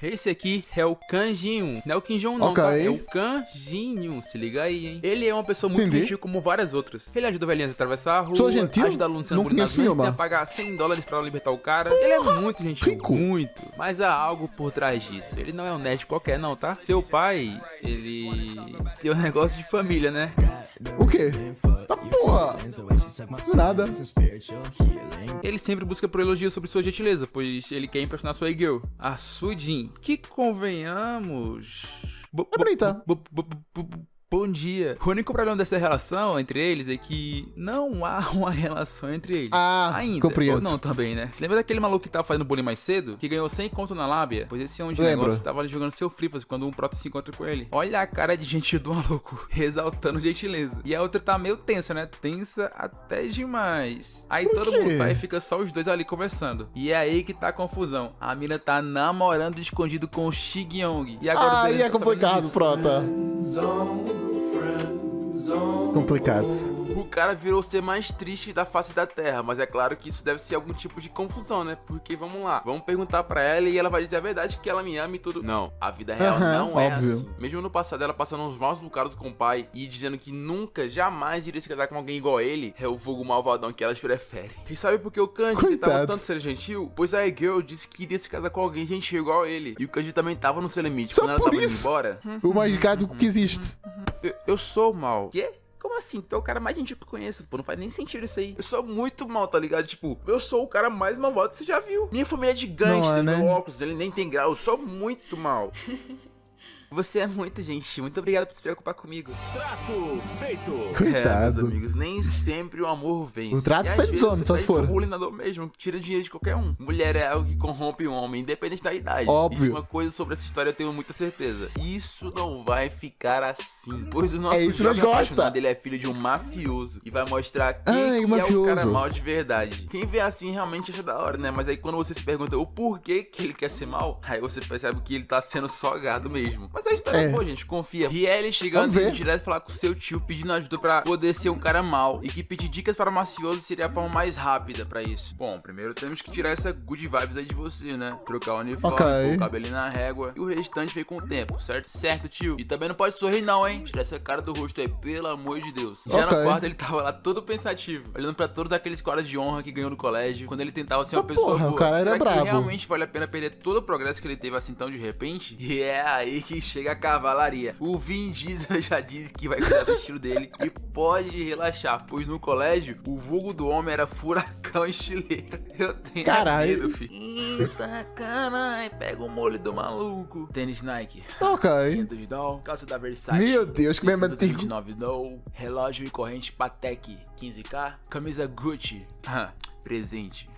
Esse aqui é o Kanjin-1. Não é o Kim Jong não, Ok. tá? É o Kanjin-1, se liga aí, hein? Ele é uma pessoa muito Entendi. gentil como várias outras. Ele ajuda velhinhas a atravessar a rua, Sou gentil? ajuda alunos sendo Não bullyingados, conheço mesmo nenhuma. a pagar $100 pra libertar o cara. Ele é muito gentil, rico. muito. Mas há algo por trás disso. Ele não é um nerd qualquer não, tá? Seu pai, ele tem um negócio de família, né? O quê? Tá porra! Nada. Ele sempre busca por elogio sobre sua gentileza, pois ele quer impressionar sua girl, a Sujin, que convenhamos... É bonita. Bom dia. O único problema dessa relação entre eles é que não há uma relação entre eles. Ah, ainda. compreendo. Ou não também, né? Você lembra daquele maluco que tava fazendo bullying mais cedo? Que ganhou 100 conto na lábia? Pois esse é um de Lembro. negócio tava ali jogando seu Free Fire quando um proto se encontra com ele. Olha a cara de gentil do maluco, exaltando gentileza. E a outra tá meio tensa, né? Tensa até demais. Aí Por todo quê? mundo sai e fica só os dois ali conversando. E é aí que tá a confusão. A mina tá namorando escondido com o Shigyong. E agora o Aí Beleza é tá sabendo complicado, disso. prota. Complicado. O cara virou o ser mais triste da face da terra, mas é claro que isso deve ser algum tipo de confusão, né? Porque vamos lá, vamos perguntar pra ela e ela vai dizer a verdade que ela me ama e tudo. Não, a vida real Aham, não é óbvio. assim. Mesmo no passado ela passando uns maus bocados com o pai e dizendo que nunca, jamais iria se casar com alguém igual a ele, é o vulgo malvadão que elas preferem. E sabe por que o Kanji tentava Coitado. tanto ser gentil? Pois a girl disse que iria se casar com alguém gentil igual a ele. E o Kanji também tava no seu limite. Só Quando ela por tava indo isso? embora... O mais gado que existe. Eu sou mal. Quê? Como assim? Tu é o cara mais gentil que eu conheço, pô. Não faz nem sentido isso aí. Eu sou muito mal, tá ligado? Tipo, eu sou o cara mais malvado que você já viu. Minha família é de gangster, Não é, né? meu óculos, ele nem tem grau. Eu sou muito mal. Você é muito gentil. Muito obrigado por se preocupar comigo. Trato feito. É, meus Coitado. amigos, nem sempre o amor vence. O trato E às foi vezes zona, você só tá se for. um bulinador mesmo, que tira dinheiro de qualquer um. Mulher é algo que corrompe o homem, independente da idade. Óbvio. E uma coisa sobre essa história eu tenho muita certeza. Isso não vai ficar assim. Pois o nosso É isso que nós jovem gosta. apaixonado, ele é filho de um mafioso. E vai mostrar quem Ai, que é o mafioso. cara mal de verdade. Quem vê assim realmente acha da hora, né? Mas aí quando você se pergunta o porquê que ele quer ser mal, aí você percebe que ele tá sendo só gado mesmo. Mas a história é boa, gente. Confia. E ele chegando Vamos ver. direto falar com seu tio pedindo ajuda pra poder ser um cara mal. E que pedir dicas para o mafioso seria a forma mais rápida pra isso. Bom, primeiro temos que tirar essa good vibes aí de você, né? Trocar o uniforme, Ok. pôr o cabelinho na régua. E o restante vem com o tempo, certo? Certo, tio. E também não pode sorrir não, hein? Tira essa cara do rosto aí, pelo amor de Deus. Já Ok. no quarto ele tava lá todo pensativo, olhando pra todos aqueles quadros de honra que ganhou no colégio. Quando ele tentava ser uma Ah, pessoa porra, o boa. cara era Será que brabo. realmente vale a pena perder todo o progresso que ele teve assim tão de repente? E é aí que chega a cavalaria. O Vin Diesel já disse que vai cuidar do estilo dele e pode relaxar, pois no colégio o vulgo do homem era furacão estileiro. Eu tenho Caralho. medo, filho. Eita, caralho, pega o molho do maluco. Tênis Nike, Ok. Meu Deus, que mesmo antigo. 629 $, relógio e corrente Patek 15K, camisa Gucci, presente.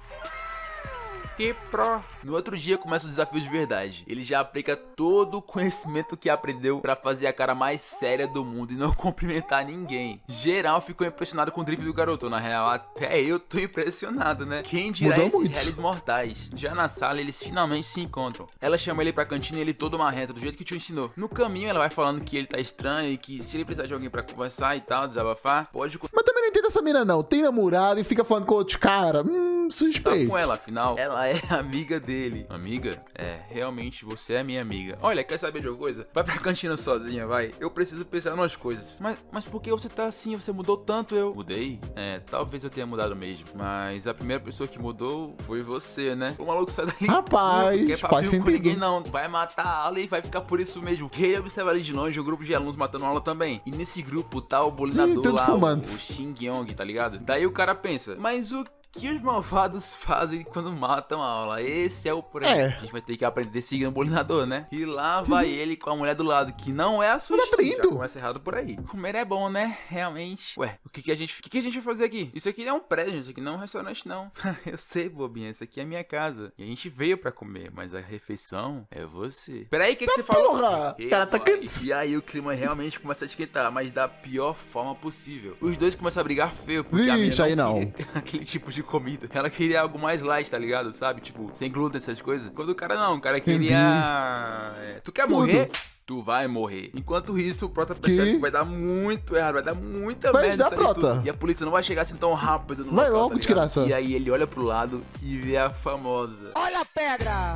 Que pro. No outro dia começa o desafio de verdade. Ele já aplica todo o conhecimento que aprendeu pra fazer a cara mais séria do mundo e não cumprimentar ninguém. Geral ficou impressionado com o drible do garoto. Na real, até eu tô impressionado, né? Quem dirá Mudou esses muito. réis mortais? Já na sala, eles finalmente se encontram. Ela chama ele pra cantina e ele todo marrento, do jeito que te ensinou. No caminho, ela vai falando que ele tá estranho e que se ele precisar de alguém pra conversar e tal, desabafar, pode contar Mas também não entendo essa mina, não. Tem namorado e fica falando com outros cara. Suspeito. com ela, afinal, ela é amiga dele. Amiga? É, realmente você é minha amiga. Olha, quer saber de alguma coisa? Vai pra cantina sozinha, vai. Eu preciso pensar em umas coisas. Mas por que você tá assim? Você mudou tanto, eu... Mudei? É, talvez eu tenha mudado mesmo. Mas a primeira pessoa que mudou foi você, né? O maluco sai dali. Rapaz, Não quer faz papinho com sentido. ninguém, não. Vai matar a aula e vai ficar por isso mesmo. Ele observa ali de longe o grupo de alunos matando a aula também. E nesse grupo tá o bulinador todos lá, o fumantes. Xingyong, tá ligado? Daí o cara pensa, mas o que os malvados fazem quando matam a aula? Esse é o problema. É. A gente vai ter que aprender seguindo o bulinador, né? E lá vai ele com a mulher do lado, que não é a sua. Olha, Já traindo. começa errado por aí. Comer é bom, né? Realmente. Ué, o que a gente vai fazer aqui? Isso aqui é um prédio, isso aqui não é um restaurante, não. Eu sei, bobinha, isso aqui é minha casa. E a gente veio pra comer, mas a refeição é você. Peraí, o que você falou? Porra! Ei, Cara, tá boy. quente. E aí o clima realmente começa a esquentar, mas da pior forma possível. Os dois começam a brigar feio, porque a Vixe, aí mina não. queria aquele tipo de comida. Ela queria algo mais light, tá ligado? Sabe? Tipo, sem glúten, essas coisas. Quando o cara não, o cara queria... Tu quer Tudo. morrer? Tu vai morrer. Enquanto isso, o Prota percebe que vai dar muito errado, vai dar muita Vai merda dar, isso aí Prota. tudo. E a polícia não vai chegar assim tão rápido no Vai local, logo, tá ligado? desgraça. E aí ele olha pro lado e vê a famosa. Olha a pedra!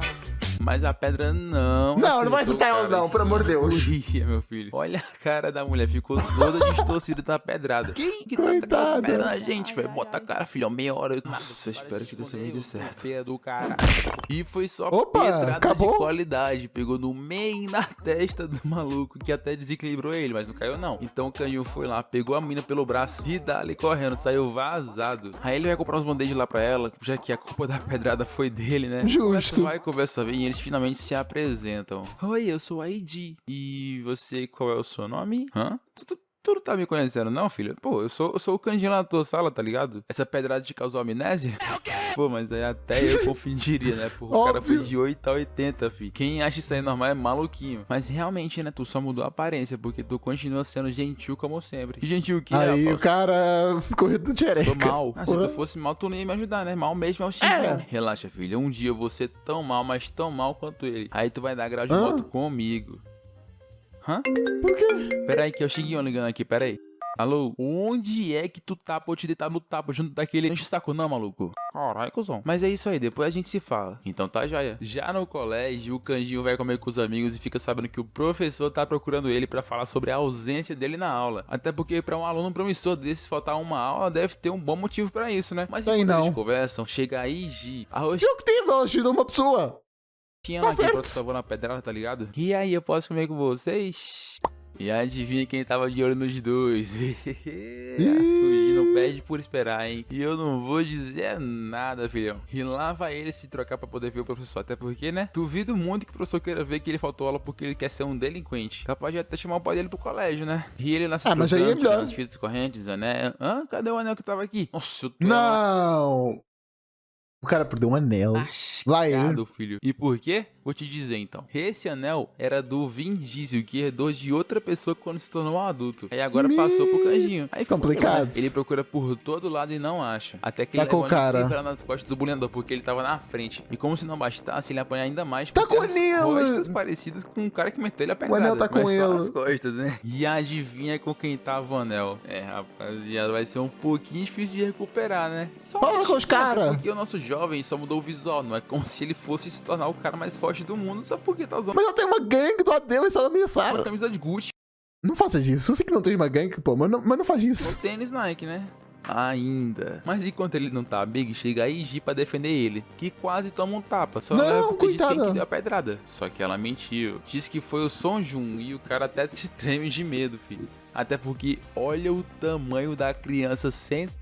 Mas a pedra não. Não vai acertou acertar o ela cara, não, pelo amor de Deus. Ia, meu filho. Olha a cara da mulher, ficou toda distorcida da pedrada. Quem que tá tacando Coitada. pedra na gente, velho? Bota a cara, filhão, meia hora. Nossa, eu espero que dessa vez dê certo. Do cara. E foi só Opa, pedrada acabou? de qualidade. Pegou no meio na testa do maluco, que até desequilibrou ele, mas não caiu não. Então o canhão foi lá, pegou a mina pelo braço e dali correndo, saiu vazado. Aí ele vai comprar uns band-aids lá pra ela, já que a culpa da pedrada foi dele, né? Justo. Conversa vem e eles finalmente se apresentam. Oi, eu sou a ID. E você, qual é o seu nome? Hã? Tu não tá me conhecendo não, filho? Pô, eu sou o canjinho lá na tua sala, tá ligado? Essa pedrada te causou amnésia? É o quê? Pô, mas aí até eu confundiria, né? Pô, o cara foi de 8 a 80, fi. Quem acha isso aí normal é maluquinho. Mas realmente, né? Tu só mudou a aparência, porque tu continua sendo gentil como sempre. Que gentil que Aí rapaz? o cara ficou rindo de Tô mal. Se tu fosse mal, tu não ia me ajudar, né? Mal mesmo é o xingar. Relaxa, filho. Um dia eu vou ser tão mal, mas tão mal quanto ele. Aí tu vai dar grau de moto comigo. Hã? Por quê? Pera aí que é o Xiguinho ligando aqui, pera aí. Alô? Onde é que tu tá pra eu te deitar no tapa junto daquele... Enche o saco não, maluco. Caralho, cuzão. Mas é isso aí, depois a gente se fala. Então tá, joia. Já no colégio, o Canjinho vai comer com os amigos e fica sabendo que o professor tá procurando ele pra falar sobre a ausência dele na aula. Até porque pra um aluno promissor desse faltar uma aula, deve ter um bom motivo pra isso, né? Mas enquanto eles conversam, chega a IG. A Eu que tive, ela ajudou uma pessoa. tinha Tá lá que certo. pronto salvou na pedrada, tá ligado? E aí, eu posso comer com vocês? E adivinha quem tava de olho nos dois? A Suji não perde por esperar, hein? E eu não vou dizer nada, filhão. E lá vai ele se trocar pra poder ver o professor. Até porque, né? Duvido muito que o professor queira ver que ele faltou aula porque ele quer ser um delinquente. Capaz de até chamar o pai dele pro colégio, né? E ele lá se mas aí é trocando, melhor. tirando as fitas correntes, anel. Hã? Cadê o anel que tava aqui? Nossa, eu tô Não. O cara perdeu um anel. Lá ele. lascado, filho. E por quê? Vou te dizer então. Esse anel era do Vin Diesel, que herdou de outra pessoa quando se tornou um adulto. Aí agora passou pro Canjinho. Aí Complicado. Ele procura por todo lado e não acha. Até que ele Tá com levou o cara. um nas costas do bullyingdor, porque ele tava na frente. E como se não bastasse, ele apanha ainda mais. Tá porque com as anel! costas parecidas com o cara que meteu ele a pedrada. anel tá com mas só ele. as costas, né? E adivinha com quem tava o anel? É, rapaziada, vai ser um pouquinho difícil de recuperar, né? Só Fala com os cara. Porque o nosso jovem só mudou o visual. Não é como se ele fosse se tornar o cara mais forte do mundo só porque tá usando Mas ela tem uma gangue do Adeus e só uma ameaçaram. camisa de Gucci Não faça isso. Eu sei que não tem uma gangue, pô, mas não faz ou isso. tênis Nike, né? Ainda. Mas enquanto ele não tá big, chega a IG pra defender ele, que quase toma um tapa. Só Não, leva porque diz coitada. quem que deu a pedrada. Só que ela mentiu. Diz que foi o Son Jun e o cara até se treme de medo, filho. Até porque olha o tamanho da criança sentado.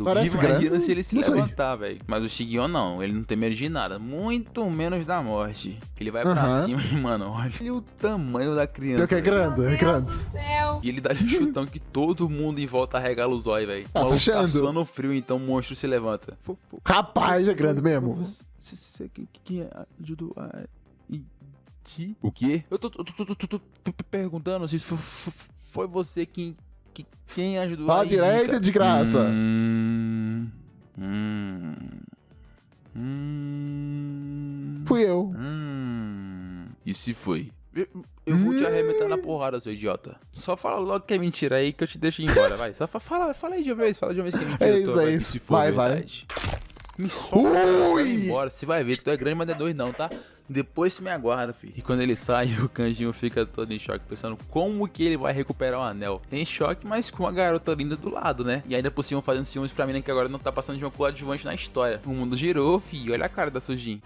Parece Imagina grande, se ele se não sei. levantar, velho. Mas o Shigyon não, ele não tem medo de nada. Muito menos da morte. Ele vai pra Aham. cima e, mano, olha o tamanho da criança. Pior que é grande, é grande. E ele dá um chutão que todo mundo em volta arregala os olhos, velho. Tá O maluco achando? tá suando frio, então o monstro se levanta. Rapaz, é grande mesmo. Você que ajudou a... O quê? Eu tô perguntando se foi você quem ajudou Fala a Iji, direito cara. de graça. Fui eu. E se foi? Eu vou te arrebentar na porrada, seu idiota. Só fala logo que é mentira aí que eu te deixo ir embora, vai. Só fala aí de uma vez, fala de uma vez que é mentira. É isso, tua, é vai, isso. se for Vai. verdade. Me solta, vai embora. Você vai ver, tu é grande, mas não é dois não, tá? Depois você me aguarda, filho. E quando ele sai, o Canjinho fica todo em choque, pensando como que ele vai recuperar o anel. Em choque, mas com a garota linda do lado, né? E ainda por cima fazendo ciúmes pra mim, né, que agora não tá passando de uma coadjuvante na história. O mundo girou, filho. Olha a cara da Sujin.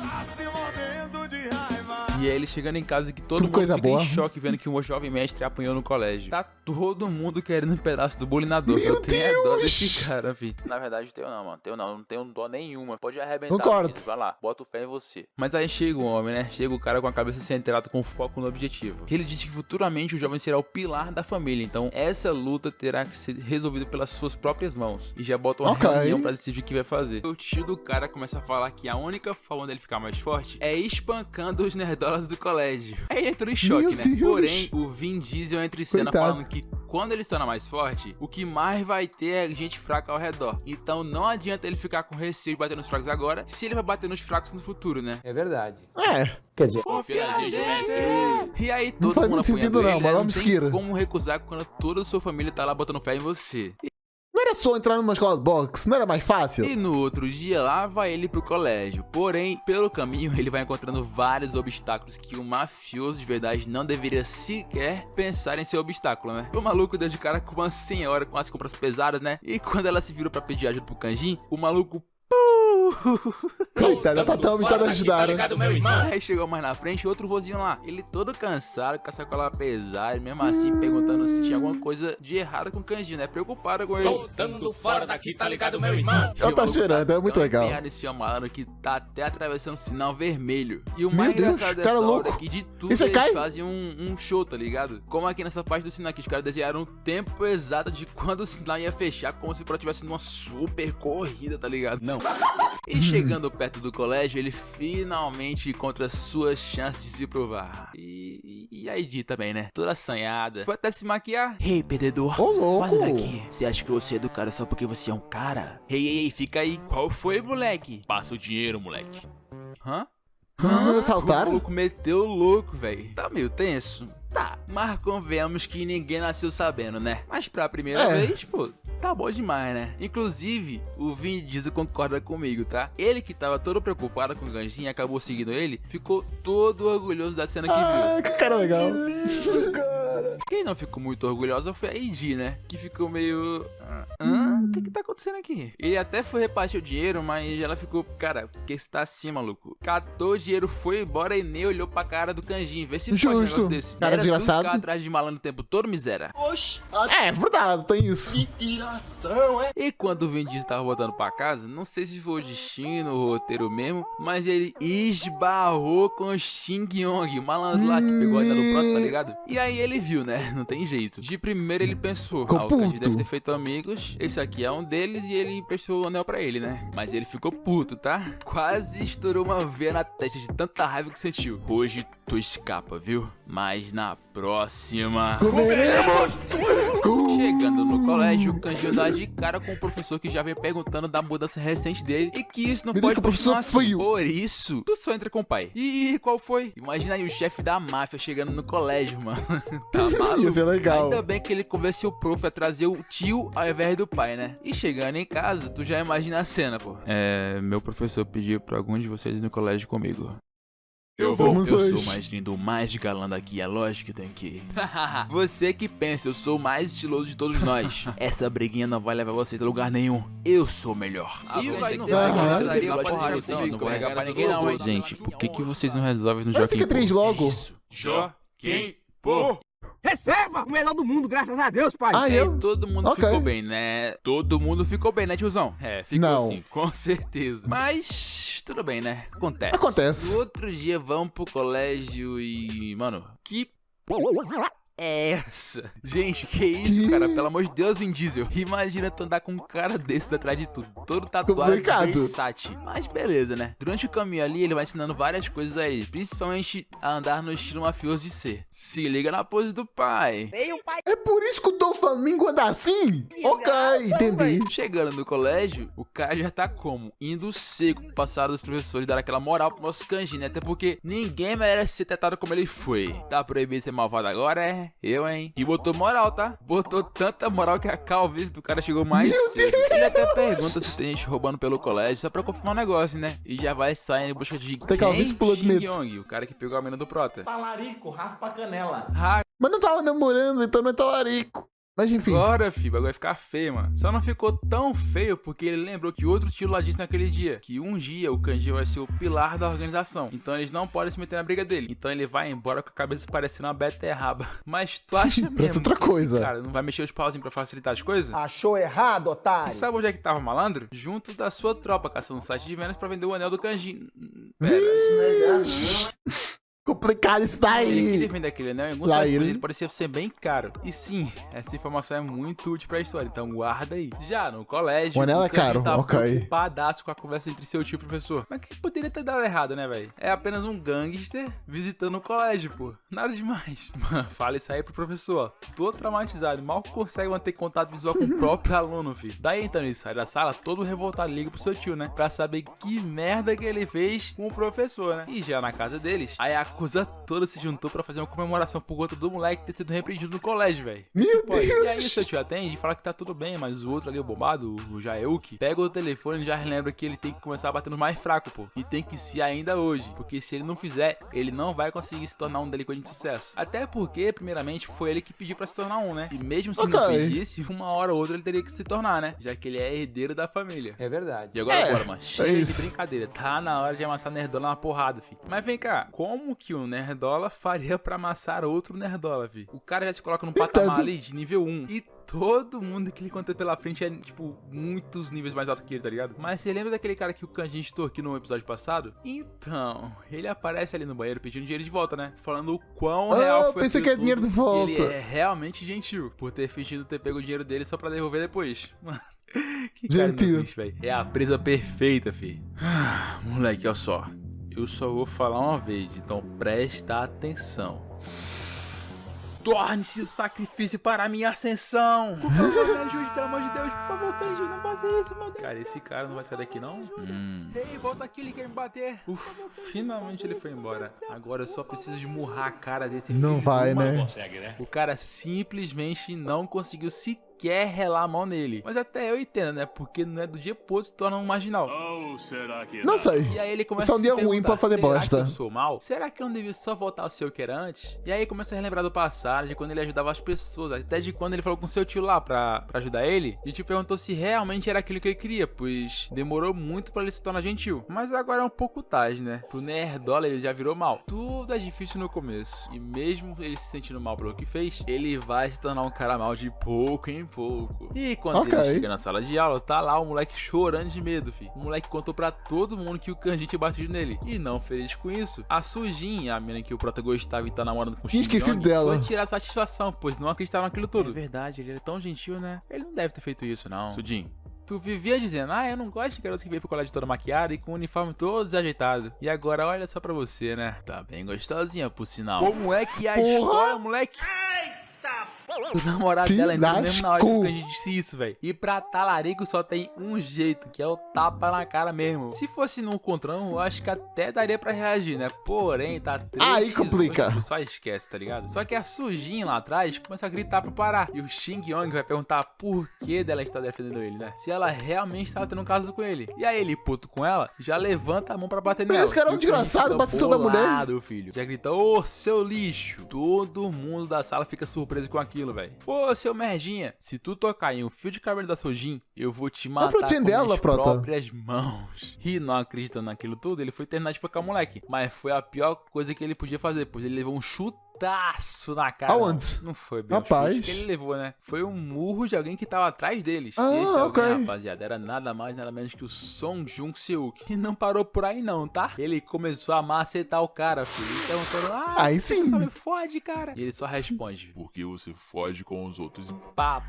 E aí ele chegando em casa que todo mundo coisa fica boa. em choque vendo que o jovem mestre apanhou no colégio. Tá todo mundo querendo um pedaço do bulinador. Meu Eu tenho a dó Deus! desse cara, fi. Na verdade, tenho não, mano. Não tenho dó nenhuma. Pode arrebentar. Concordo. Menino. Vai lá, bota o fé em você. Mas aí chega o homem, né? Chega o cara com a cabeça centrada, com foco no objetivo. Ele disse que futuramente o jovem será o pilar da família. Então essa luta terá que ser resolvida pelas suas próprias mãos. E já bota uma reunião pra decidir o que vai fazer. O tio do cara começa a falar que a única forma dele ficar mais forte é espancando os nerdolas do colégio. Aí ele entrou em choque, Meu né? Deus. Porém, o Vin Diesel entra em cena Coitado. falando que quando ele se torna mais forte, o que mais vai ter é gente fraca ao redor. Então não adianta ele ficar com receio de bater nos fracos agora, se ele vai bater nos fracos no futuro, né? É verdade. É. Quer dizer, Confia na gente, mestre. E aí todo faz mundo muito sentido apoiando não, ele, mas né? vamos Não esquira. tem como recusar quando toda a sua família tá lá botando fé em você. Não era forçou a entrar numa escola de boxe? Não era mais fácil? E no outro dia lá vai ele pro colégio. Porém, pelo caminho ele vai encontrando vários obstáculos que o mafioso de verdade não deveria sequer pensar em ser obstáculo, né? O maluco deu de cara com uma senhora com as compras pesadas, né? E quando ela se virou pra pedir ajuda pro Kanjin, o maluco... Coitada, tá tão tentando ajudar, né? Aí chegou mais na frente outro vozinho lá, ele todo cansado, com a sacola pesada, e mesmo assim perguntando se tinha alguma coisa de errado com o Kanjin, né? Preocupado com ele. Voltando fora daqui, tá ligado, meu irmão? Ela tá cheirando, é muito legal. Esse malandro que tá até atravessando o sinal vermelho. E o Meu mais Deus, engraçado cara dessa louco. hora é que de tudo E você eles cai? fazem um show, tá ligado? Como aqui nessa parte do sinal aqui, os caras desenharam o tempo exato de quando o sinal ia fechar, como se tivesse numa super corrida, tá ligado? Não. E chegando perto do colégio, ele finalmente encontra suas chances de se provar. E a Edi também, né? Toda assanhada. Foi até se maquiar. Ei, perdedor. Ô, louco. Olha daqui. Você acha que você é do cara só porque você é um cara? Ei, fica aí. Qual foi, moleque? Passa o dinheiro, moleque. Hã? O Assaltaram? maluco meteu o louco, velho. Tá meio tenso? Tá. Mas convenhamos que ninguém nasceu sabendo, né? Mas pra primeira vez, pô, tá bom demais, né? Inclusive, o Vin Diesel concorda comigo, tá? Ele que tava todo preocupado com o Kanjin e acabou seguindo ele, ficou todo orgulhoso da cena que viu. Ah, que cara legal. Quem não ficou muito orgulhosa foi a Edi, né? Que ficou meio... O que tá acontecendo aqui? Ele até foi repartir o dinheiro, mas ela ficou... Cara, por que você tá assim, maluco? Catou o dinheiro, foi embora e nem olhou pra cara do Kanjin. Vê se pode um negócio desse. Cara desgraçado. Ficar atrás de malandro o tempo todo, miséria. Oxi, É verdade, tem isso. que tiração, é? E quando o Vin Diesel tava voltando pra casa, não sei se foi o destino, o roteiro mesmo, mas ele esbarrou com o Xing Yong, o malandro lá que pegou a ideia do pronto, tá ligado? E aí ele viu, né? Não tem jeito. De primeiro ele pensou, Ficou o Kanjin puto. deve ter feito amigos, esse aqui é um deles e ele emprestou o anel pra ele, né? Mas ele ficou puto, tá? Quase estourou uma veia na testa de tanta raiva que sentiu. Hoje tu escapa, viu? Mas na próxima... Chegando no colégio, o Kanjin dá de cara com o professor que já vem perguntando da mudança recente dele e que isso não Me pode diga que o continuar professor assim. feio. Por isso, tu só entra com o pai. E qual foi? Imagina aí o chefe da máfia chegando no colégio, mano. Tá maluco? Ia ser legal. Ainda bem que ele convenceu o prof a trazer o tio ao invés do pai, né? E chegando em casa, tu já imagina a cena, pô. Meu professor pediu pra algum de vocês ir no colégio comigo. Eu Vamos eu dois. sou o mais lindo, o mais galã daqui, é lógico que tem que ir. Você que pensa, eu sou o mais estiloso de todos nós. Essa briguinha não vai levar vocês a lugar nenhum. Eu sou o melhor. Gente, por que vocês não resolvem no Faz Joaquim cicatriz Pô? logo. Isso. Joaquim Pô. Receba! O melhor do mundo, graças a Deus, pai! Ah, E eu? todo mundo Ok. ficou bem, né? Todo mundo ficou bem, né, tiozão? Ficou Não. assim, com certeza. Mas, tudo bem, né? Acontece. Acontece. No outro dia, vamos pro colégio e... Mano, que... é essa? Gente, que isso, cara? Pelo amor de Deus, Vin Diesel. Imagina tu andar com um cara desses atrás de tudo. Todo tatuado, Complicado. versátil. Mas beleza, né? Durante o caminho ali, ele vai ensinando várias coisas a ele. Principalmente a andar no estilo mafioso de ser. Se liga na pose do pai. É por isso que o Doflamingo anda assim? Ok, entendi. Chegando no colégio, o cara já tá como? Indo seco pro passado dos professores, dar aquela moral pro nosso Kanjin, né? Até porque ninguém merece ser tratado como ele foi. Tá proibido ser malvado agora, é? Eu, hein? E botou moral, tá? Botou tanta moral que a calvície do cara chegou mais cedo. Ele até pergunta se tem gente roubando pelo colégio, só pra confirmar um negócio, né? E já vai sair em busca de Tem calvície pula de medo. Yong, o cara que pegou a mina do Prota. Talarico, raspa a canela. Mas não tava namorando, então não é talarico. Mas enfim. Agora, filho, o bagulho vai ficar feio, mano. Só não ficou tão feio porque ele lembrou que outro tio lá disse naquele dia que um dia o Kanjin vai ser o pilar da organização. Então eles não podem se meter na briga dele. Então ele vai embora com a cabeça parecendo uma beterraba. Mas tu acha mesmo Parece outra que esse coisa. cara não vai mexer os pauzinhos pra facilitar as coisas? Achou errado, E otário! sabe onde é que tava o malandro? Junto da sua tropa, caçando um site de vendas pra vender o anel do Kanjin. Complicado isso Ele queria daí. vender aquele anel em alguns Lá sites, ele. mas ele parecia ser bem caro. E sim, essa informação é muito útil pra história, então guarda aí. Já no colégio, O anel é Kanjin caro, tá ok. preocupadaço com a conversa entre seu tio e o professor. Mas que poderia ter dado errado, né, velho? É apenas um gangster visitando o colégio, pô. Nada demais. Mano, fala isso aí pro professor, ó. Todo traumatizado, mal consegue manter contato visual com o próprio aluno, filho. Daí então ele sai da sala, todo revoltado, liga pro seu tio, né? Pra saber que merda que ele fez com o professor, né? E já na casa deles, aí acusa toda se juntou pra fazer uma comemoração por conta do moleque ter sido repreendido no colégio, velho. Meu Pode. Deus! E aí o seu tio atende e fala que tá tudo bem, mas o outro ali, o bombado, o Jaeuki, pega o telefone e já lembra que ele tem que começar a bater no mais fraco, pô. E tem que ser ainda hoje, porque se ele não fizer, ele não vai conseguir se tornar um delinquente de sucesso. Até porque, primeiramente, foi ele que pediu pra se tornar um, né? E mesmo se não pedisse, uma hora ou outra ele teria que se tornar, né? Já que ele é herdeiro da família. É verdade. E agora, bora, mano. Chega de isso. brincadeira. Tá na hora de amassar Nerdola na porrada, fi. Mas vem cá, como que um Nerdola faria pra amassar outro Nerdola, fi? O cara já se coloca num patamar ali de nível 1. E todo mundo que ele encontra pela frente é, tipo, muitos níveis mais alto que ele, tá ligado? Mas você lembra daquele cara que o Kanjin extorquiu no episódio passado? Então, ele aparece ali no banheiro pedindo dinheiro de volta, né? Falando o quão real foi pensei aquilo que é tudo, dinheiro de volta. E ele é realmente gentil por ter fingido ter pego o dinheiro dele só pra devolver depois. Mano, que cara Gentil. inocente, velho. É a presa perfeita, fi. Moleque, olha só. Eu só vou falar uma vez, então presta atenção. Torne-se o sacrifício para a minha ascensão. Por favor, me ajude, pelo amor de Deus. Por favor, Kanji, não faça isso, meu Deus. Cara, esse cara não vai sair daqui, não? Ei, volta aqui, ele quer me bater. Finalmente ele foi embora. Agora eu só preciso de murrar a cara desse filho. Não vai, né? Consegue, né? O cara simplesmente não conseguiu sequer relar a mão nele. Mas até eu entendo, né? Porque não é do dia pro outro se torna um marginal. Ou será que Não sei. E aí ele começa Isso é um a dia se ruim perguntar, pra fazer será bosta. que eu sou mal? Será que eu não devia só voltar ao seu que era antes? E aí começa a relembrar do passado, de quando ele ajudava as pessoas, até de quando ele falou com seu tio lá pra ajudar ele. E o tio perguntou se realmente era aquilo que ele queria, pois demorou muito pra ele se tornar gentil. Mas agora é um pouco tarde, né? Pro Nerdola ele já virou mal. Tudo é difícil no começo. E mesmo ele se sentindo mal pelo que fez, ele vai se tornar um cara mal de pouco em pouco. E quando ele chega na sala de aula, tá lá o moleque chorando de medo, fi. O moleque contou pra todo mundo que o Kanji tinha batido nele. E não feliz com isso, a Sujin, a menina que o protagonista estava e tá namorando com o Shin Esqueci Yong, dela. foi tirar satisfação, pois não acreditava naquilo tudo. É verdade, ele era tão gentil, né? Ele não deve ter feito isso, não. Sujin, tu vivia dizendo, eu não gosto de garoto que veio pro colégio toda maquiada e com o uniforme todo desajeitado. E agora olha só pra você, né? Tá bem gostosinha, por sinal. Como é que é a história, moleque? O namorado dela entrou mesmo na hora que a gente disse isso, velho. E pra talarico só tem um jeito, que é o tapa na cara mesmo. Se fosse no encontrão, eu acho que até daria pra reagir, né? Porém, tá triste. Aí complica. Tipo, só esquece, tá ligado? Só que a Sujin lá atrás começa a gritar pra parar. E o Shin Yong vai perguntar por que dela está defendendo ele, né? Se ela realmente estava tendo um caso com ele. E aí ele, puto com ela, já levanta a mão pra bater nela. Esse cara é um desgraçado, bate toda mulher. Filho. Já grita, ô, seu lixo. Todo mundo da sala fica surpreso com aquilo, velho. Ô, seu merdinha, se tu tocar em um fio de cabelo da Sujin, eu vou te matar com minhas próprias mãos. E não acreditando naquilo tudo, ele foi terminar de espancar o moleque. Mas foi a pior coisa que ele podia fazer, pois ele levou um chutaço na cara. Aonde? Não foi bem Rapaz. o chute que ele levou, né? Foi um murro de alguém que tava atrás deles. Ah, e esse alguém, ok. rapaziada, era nada mais, nada menos que o Song Joong-seuk. E não parou por aí não, tá? Ele começou a macetar o cara, filho. E perguntando, aí você sim. só me fode, cara. E ele só responde, Porque você foge com os outros. pá.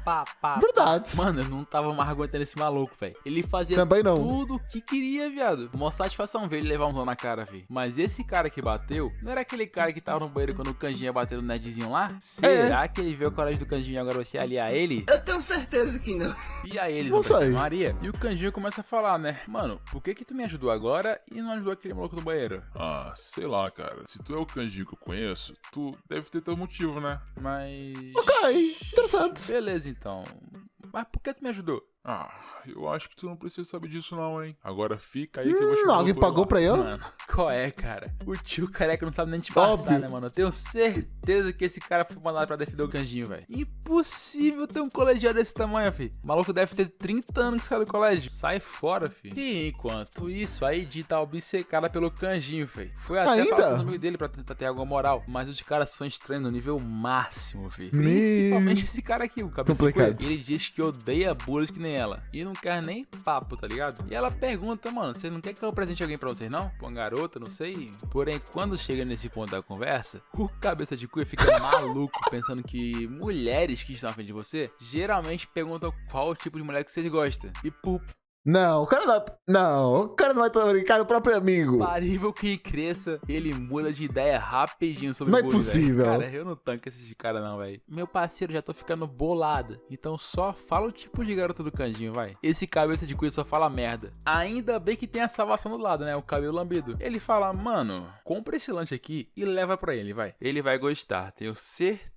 Verdade. Mano, eu não tava mais aguentando esse maluco, velho. Ele fazia Também não. tudo o que queria, viado. Mó satisfação ver ele levar um zão na cara, velho. Mas esse cara que bateu, não era aquele cara que tava no banheiro quando o Kanjin ia bater no nerdzinho lá? Será que ele viu a coragem do Kanjin e agora você aliar ele? Eu tenho certeza que não. E aí eles Não vão pra sei. Maria. E o Kanjin começa a falar, né? Mano, por que tu me ajudou agora e não ajudou aquele maluco do banheiro? Ah, sei lá, cara. Se tu é o Kanji que eu conheço, tu deve ter teu motivo, né? Mas... Ok, interessante. beleza, então. Mas por que tu me ajudou? Ah, eu acho que tu não precisa saber disso não, hein? Agora fica aí que eu vou chamar Alguém o pagou pra ele? Mano, qual é, cara? O tio careca não sabe nem disfarçar, Óbvio. né, mano? Eu tenho certeza que esse cara foi mandado pra defender o Kanjinho, velho. Impossível ter um colegial desse tamanho, fi. O maluco deve ter 30 anos que saiu do colégio. Sai fora, fi. E enquanto isso, aí Di tá obcecada pelo Kanjinho, fi. Foi até Ainda? falar com os amigos dele pra tentar ter alguma moral. Mas os caras são estranhos no nível máximo, fi. Meu. Principalmente esse cara aqui, o cabeça de Complicado. coelho. Ele diz que odeia bullies que nem ela. E não quer nem papo, tá ligado? E ela pergunta, mano, vocês não querem que eu apresente alguém pra vocês, não? Uma garota, não sei. Porém, quando chega nesse ponto da conversa, o cabeça de cuia fica maluco, pensando que mulheres que estão à frente de você, geralmente perguntam qual tipo de mulher que vocês gostam. E por Não, o cara não. Não, o cara não vai estar brincando, o próprio amigo. Parível que cresça, ele muda de ideia rapidinho sobre Não o é bullying, possível. velho. Cara, eu não tanco esses caras não, velho. Meu parceiro, já tô ficando bolado. Então só fala o tipo de garoto do Canjinho, vai. Esse cabeça de cuia só fala merda. Ainda bem que tem a salvação do lado, né? O cabelo lambido. Ele fala, mano, compra esse lanche aqui e leva pra ele, vai. Ele vai gostar, tenho certeza.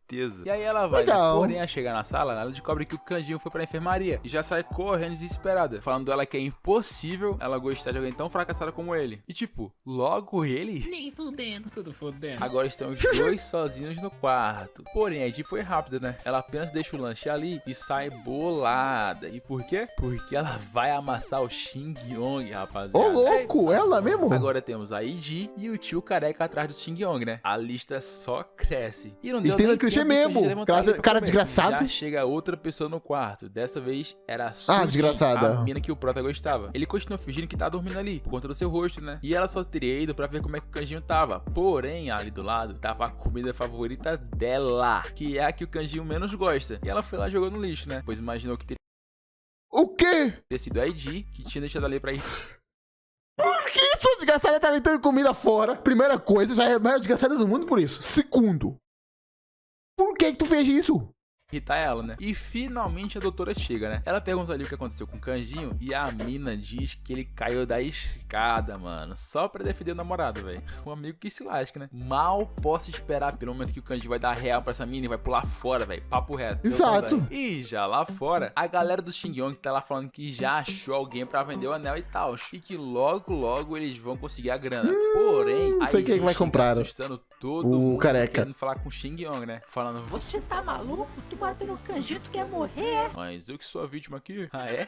E aí ela vai, né? Legal. Porém, a chegar na sala, ela descobre que o Canjinho foi pra enfermaria e já sai correndo desesperada, falando ela que é impossível ela gostar de alguém tão fracassado como ele. E tipo, logo ele... Nem fudendo, tudo fudendo. Agora estão os dois sozinhos no quarto. Porém, a Ji foi rápida, né? Ela apenas deixa o lanche ali e sai bolada. E por quê? Porque ela vai amassar o Shin Yong, rapaziada. Ô, louco, ela mesmo? Agora temos a Iji e o tio careca atrás do Shin Yong, né? A lista só cresce. E não E deu tem nem no clichê tempo de mesmo. levantar a Cara- lista cara pra comer. desgraçado. Já chega outra pessoa no quarto. Dessa vez era a Suji, desgraçada. a mina que o prota gostava. Ele continuou fingindo que tá dormindo ali, por conta do seu rosto, né? E ela só teria ido pra ver como é que o Canjinho tava. Porém, ali do lado, tava a comida favorita dela, que é a que o Canjinho menos gosta. E ela foi lá e jogou no lixo, né? Pois imaginou que O quê? teria sido a Iji, que tinha deixado ali pra ir. Por que sua desgraçada tá deitando comida fora? Primeira coisa, já é a maior desgraçada do mundo por isso. Segundo, por que tu fez isso? Irritar ela, né? E finalmente a doutora chega, né? Ela pergunta ali o que aconteceu com o Canjinho e a mina diz que ele caiu da escada, mano. Só pra defender o namorado, velho. Um amigo que se lasca, né? Mal posso esperar pelo momento que o Canjinho vai dar real pra essa mina e vai pular fora, velho. Papo reto. Exato. E já lá fora, a galera do Shin Yong tá lá falando que já achou alguém pra vender o anel e tal. E que logo eles vão conseguir a grana. Porém, não sei aí quem vai chega comprar. assustando todo O mundo careca. querendo falar com o Shin Yong, né? Falando, Você tá maluco? Tu bateu no Canjinho, tu quer morrer? mas eu que sou a vítima aqui. Ah, é?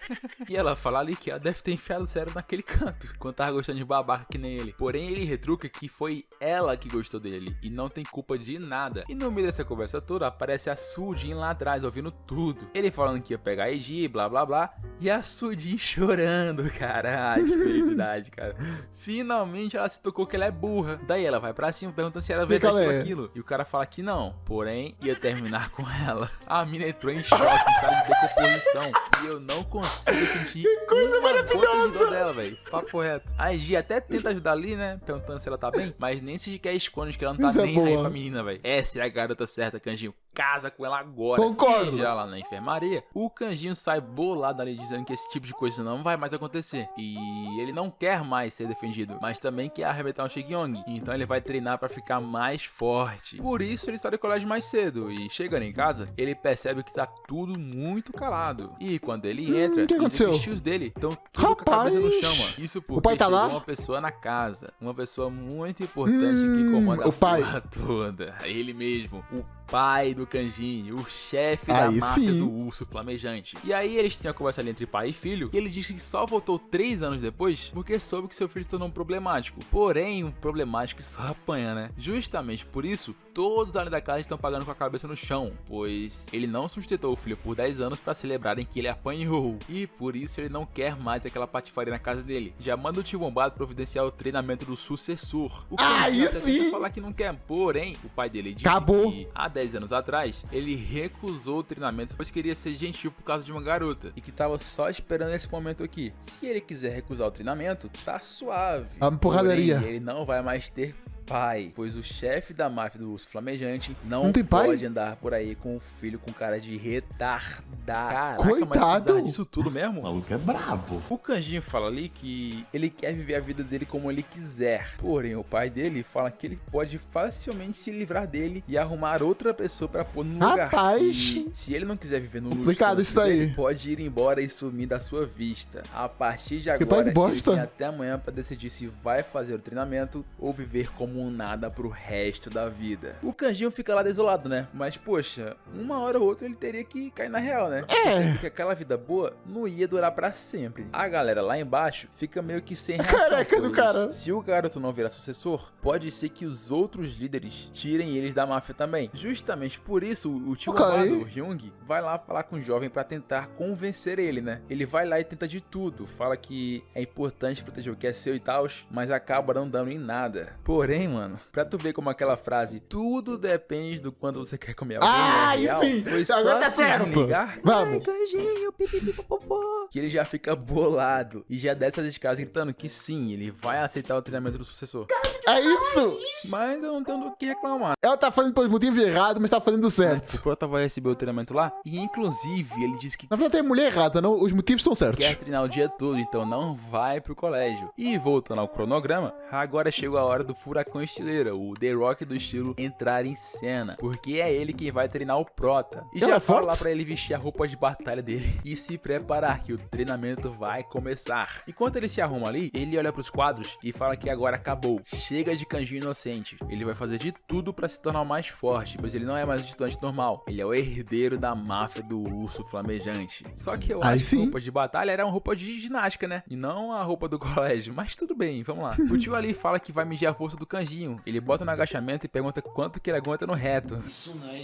E ela fala ali que ela deve ter enfiado sério naquele canto, quando tava gostando de babaca que nem ele. Porém, ele retruca que foi ela que gostou dele e não tem culpa de nada. E no meio dessa conversa toda, aparece a Sujin lá atrás, ouvindo tudo. Ele falando que ia pegar a Eiji, blá blá blá. E a Sujin chorando, caralho, que felicidade, cara. Finalmente ela se tocou que ela é burra. Daí ela vai pra cima perguntando se era verdade tudo aquilo. E o cara fala que não, porém ia terminar com ela. A mina entrou em choque, em estado de decomposição. E eu não consigo sentir coisa uma gota de maravilhosa! dor dela, velho. Papo reto. A Gi até tenta ajudar ali, né? Perguntando se ela tá bem. Mas nem sequer esconde que ela não tá Isso é nem aí boa. pra menina, velho. Essa é a garota certa, Canjinho. Casa com ela agora. Concordo. E já lá na enfermaria, o Canjinho sai bolado ali dizendo que esse tipo de coisa não vai mais acontecer. E ele não quer mais ser defendido, mas também quer arrebentar o Shin Yong. Então ele vai treinar pra ficar mais forte. Por isso ele sai do colégio mais cedo. E chegando em casa, ele percebe que tá tudo muito calado. E quando ele entra, o que aconteceu? os tios dele estão tudo com a cabeça no chão, mano. Isso porque O pai tá chegou lá? uma pessoa na casa. Uma pessoa muito importante que comanda o a pai. porra toda. Ele mesmo. O pai do Canjinho, o chefe da Aí máfia sim. do urso flamejante. E aí eles têm a conversa ali entre pai e filho, e ele disse que só voltou 3 anos depois porque soube que seu filho se tornou um problemático. Porém, um problemático que só apanha, né? Justamente por isso, todos ali da casa estão pagando com a cabeça no chão, pois ele não sustentou o filho por 10 anos pra celebrarem que ele apanhou. E por isso ele não quer mais aquela patifaria na casa dele. Já manda o tio bombado providenciar o treinamento do sucessor. O Aí até sim! tenta falar que não quer, porém, o pai dele disse Acabou. que há 10 anos atrás, ele recusou o treinamento pois queria ser gentil por causa de uma garota e que tava só esperando esse momento aqui. Se ele quiser recusar o treinamento, tá suave. A porradaria. Porém, ele não vai mais ter pai, pois o chefe da máfia do urso flamejante não tem pai? pode andar por aí com o filho com cara de retardado. Caraca, Coitado. mas precisava disso tudo mesmo? O maluco é brabo. O Canjinho fala ali que ele quer viver a vida dele como ele quiser. Porém, o pai dele fala que ele pode facilmente se livrar dele e arrumar outra pessoa pra pôr no lugar. Rapaz. E se ele não quiser viver no luxo Complicado isso daí. dele, pode ir embora e sumir da sua vista. A partir de Que pai agora, de bosta. ele tem até amanhã pra decidir se vai fazer o treinamento ou viver como um nada pro resto da vida. O Canjinho fica lá desolado, né? Mas, poxa, uma hora ou outra ele teria que cair na real, né? Porque aquela vida boa não ia durar pra sempre. A galera lá embaixo fica meio que sem reação. careca do pois cara. Se o garoto não virar sucessor, pode ser que os outros líderes tirem eles da máfia também. Justamente por isso, o tio Ok. malvado, o Hyung, vai lá falar com o jovem pra tentar convencer ele, né? Ele vai lá e tenta de tudo. Fala que é importante proteger o que é seu e tal, mas acaba não dando em nada. Porém, bem, mano. Pra tu ver como aquela frase, tudo depende do quanto você quer comer alguém. Ah, é real, sim. foi só Agora tá se certo. ligar, Vamos. Canjinho, pipipipopopô. que ele já fica bolado e já desce as escadas gritando que sim, ele vai aceitar o treinamento do sucessor. É isso. Mas eu não tenho do que reclamar. Ela tá fazendo pelos motivos errados, mas tá fazendo O certo. Prota vai receber o treinamento lá e, inclusive, ele disse que Na verdade, tem mulher errada, não? Os motivos estão certos. quer treinar o dia todo, então não vai pro colégio. E voltando ao cronograma, agora chegou a hora do furacão estileira, o The Rock do estilo, entrar em cena. Porque é ele quem vai treinar o Prota. E Ela já é fala lá forte? pra ele vestir a roupa de batalha dele e se preparar, que o treinamento vai começar. Enquanto ele se arruma ali, ele olha pros quadros e fala que agora acabou. Chega de Kanjinho inocente. Ele vai fazer de tudo pra se tornar o mais forte, pois ele não é mais um estudante normal. Ele é o herdeiro da máfia do urso flamejante. Só que eu Aí acho que sim. roupa de batalha era uma roupa de ginástica, né? E não a roupa do colégio. Mas tudo bem, vamos lá. O tio ali fala que vai medir a força do Kanjinho. Ele bota no agachamento e pergunta quanto que ele aguenta no reto.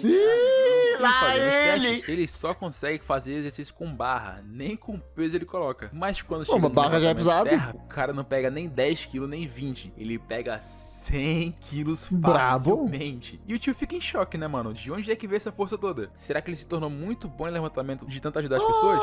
Ih, lá Fazendo os ele. testes, ele só consegue fazer exercício com barra, nem com peso ele coloca. Mas quando Pô, chega mas no barra já é levantamento pesado. terra, o cara não pega nem 10 kg nem 20, ele pega 100 quilos Brabo. facilmente. E o tio fica em choque, né, mano? De onde é que veio essa força toda? Será que ele se tornou muito bom em levantamento de tanto ajudar as pessoas?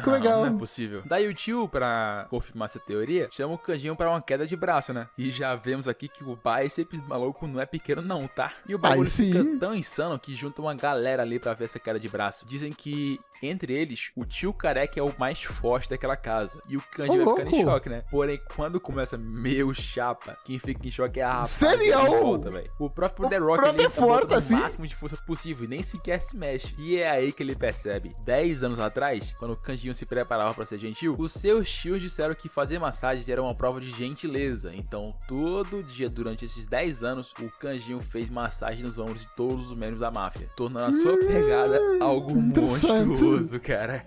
que legal. Não é possível. Daí o tio, pra confirmar essa teoria, chama o Kanjinho pra uma queda de braço, né? E já vemos aqui que o bíceps do maluco não é pequeno não, tá? E o bagulho Aí sim. fica tão insano que junta uma galera ali pra ver essa queda de braço. Dizem que, entre eles, o tio careca é o mais forte daquela casa. E o Kanji Ô, vai ficando em louco. choque, né? Porém, quando começa, meu chapa, quem fica em choque é a rapaziada Sério? em volta, velho. O próprio The Rock, Prota ele é tá botando forte, assim? o máximo de força possível e nem sequer se mexe. E é aí que ele percebe. 10 anos atrás, quando o Kanjinho se preparava pra ser gentil, os seus tios disseram que fazer massagens era uma prova de gentileza. Então, todo dia durante esses 10 anos, o Kanjinho fez massagem nos ombros de todos os membros da máfia, tornando a sua pegada algo interessante. monstruoso, cara.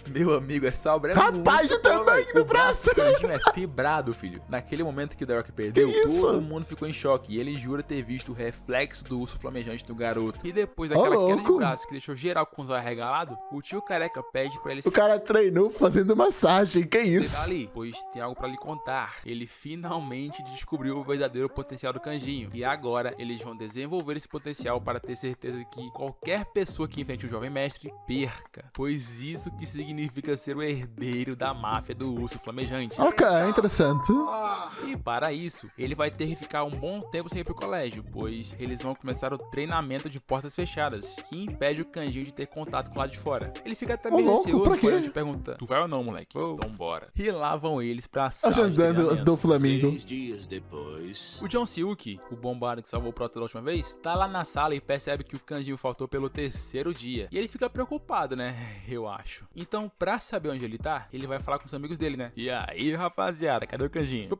Meu amigo, essa obra é Rapaz, muito o tamanho velho. do O braço braço. do Kanjinho é fibrado, filho. Naquele momento que o The Rock perdeu, Que isso? todo mundo ficou em choque. E ele jura ter visto o reflexo do urso flamejante do garoto. E depois Ô, daquela queda de louco. braço que deixou geral com os olhos arregalados, o tio careca pede pra ele O cara treinou fazendo massagem, que pegar isso? ali, pois tem algo pra lhe contar. Ele finalmente descobriu o verdadeiro potencial do Kanjinho. E agora eles vão desenvolver esse potencial para ter certeza que qualquer pessoa que enfrente o jovem mestre perca. Pois isso que significa ser o herdeiro da máfia do urso flamejante. Ok, interessante. E para isso, ele vai ter que ficar um bom tempo sem ir pro colégio, pois eles vão começar o treinamento de portas fechadas, que impede o Kanjinho de ter contato com o lado de fora. Ele fica até meio louco, receoso pra quê? quando a gente pergunta: tu vai ou não, moleque? Então bora. E lá vão eles pra sala de Ajudando treinamento. do Flamingo. 3 dias depois. O John Seuk, o bombado que salvou o Prota da última vez, tá lá na sala e percebe que o Kanjinho faltou pelo 3º dia. E ele fica preocupado, né? Eu acho. Então, pra saber onde ele tá, ele vai falar com os amigos dele, né? E aí, rapaziada, cadê o Kanjinho?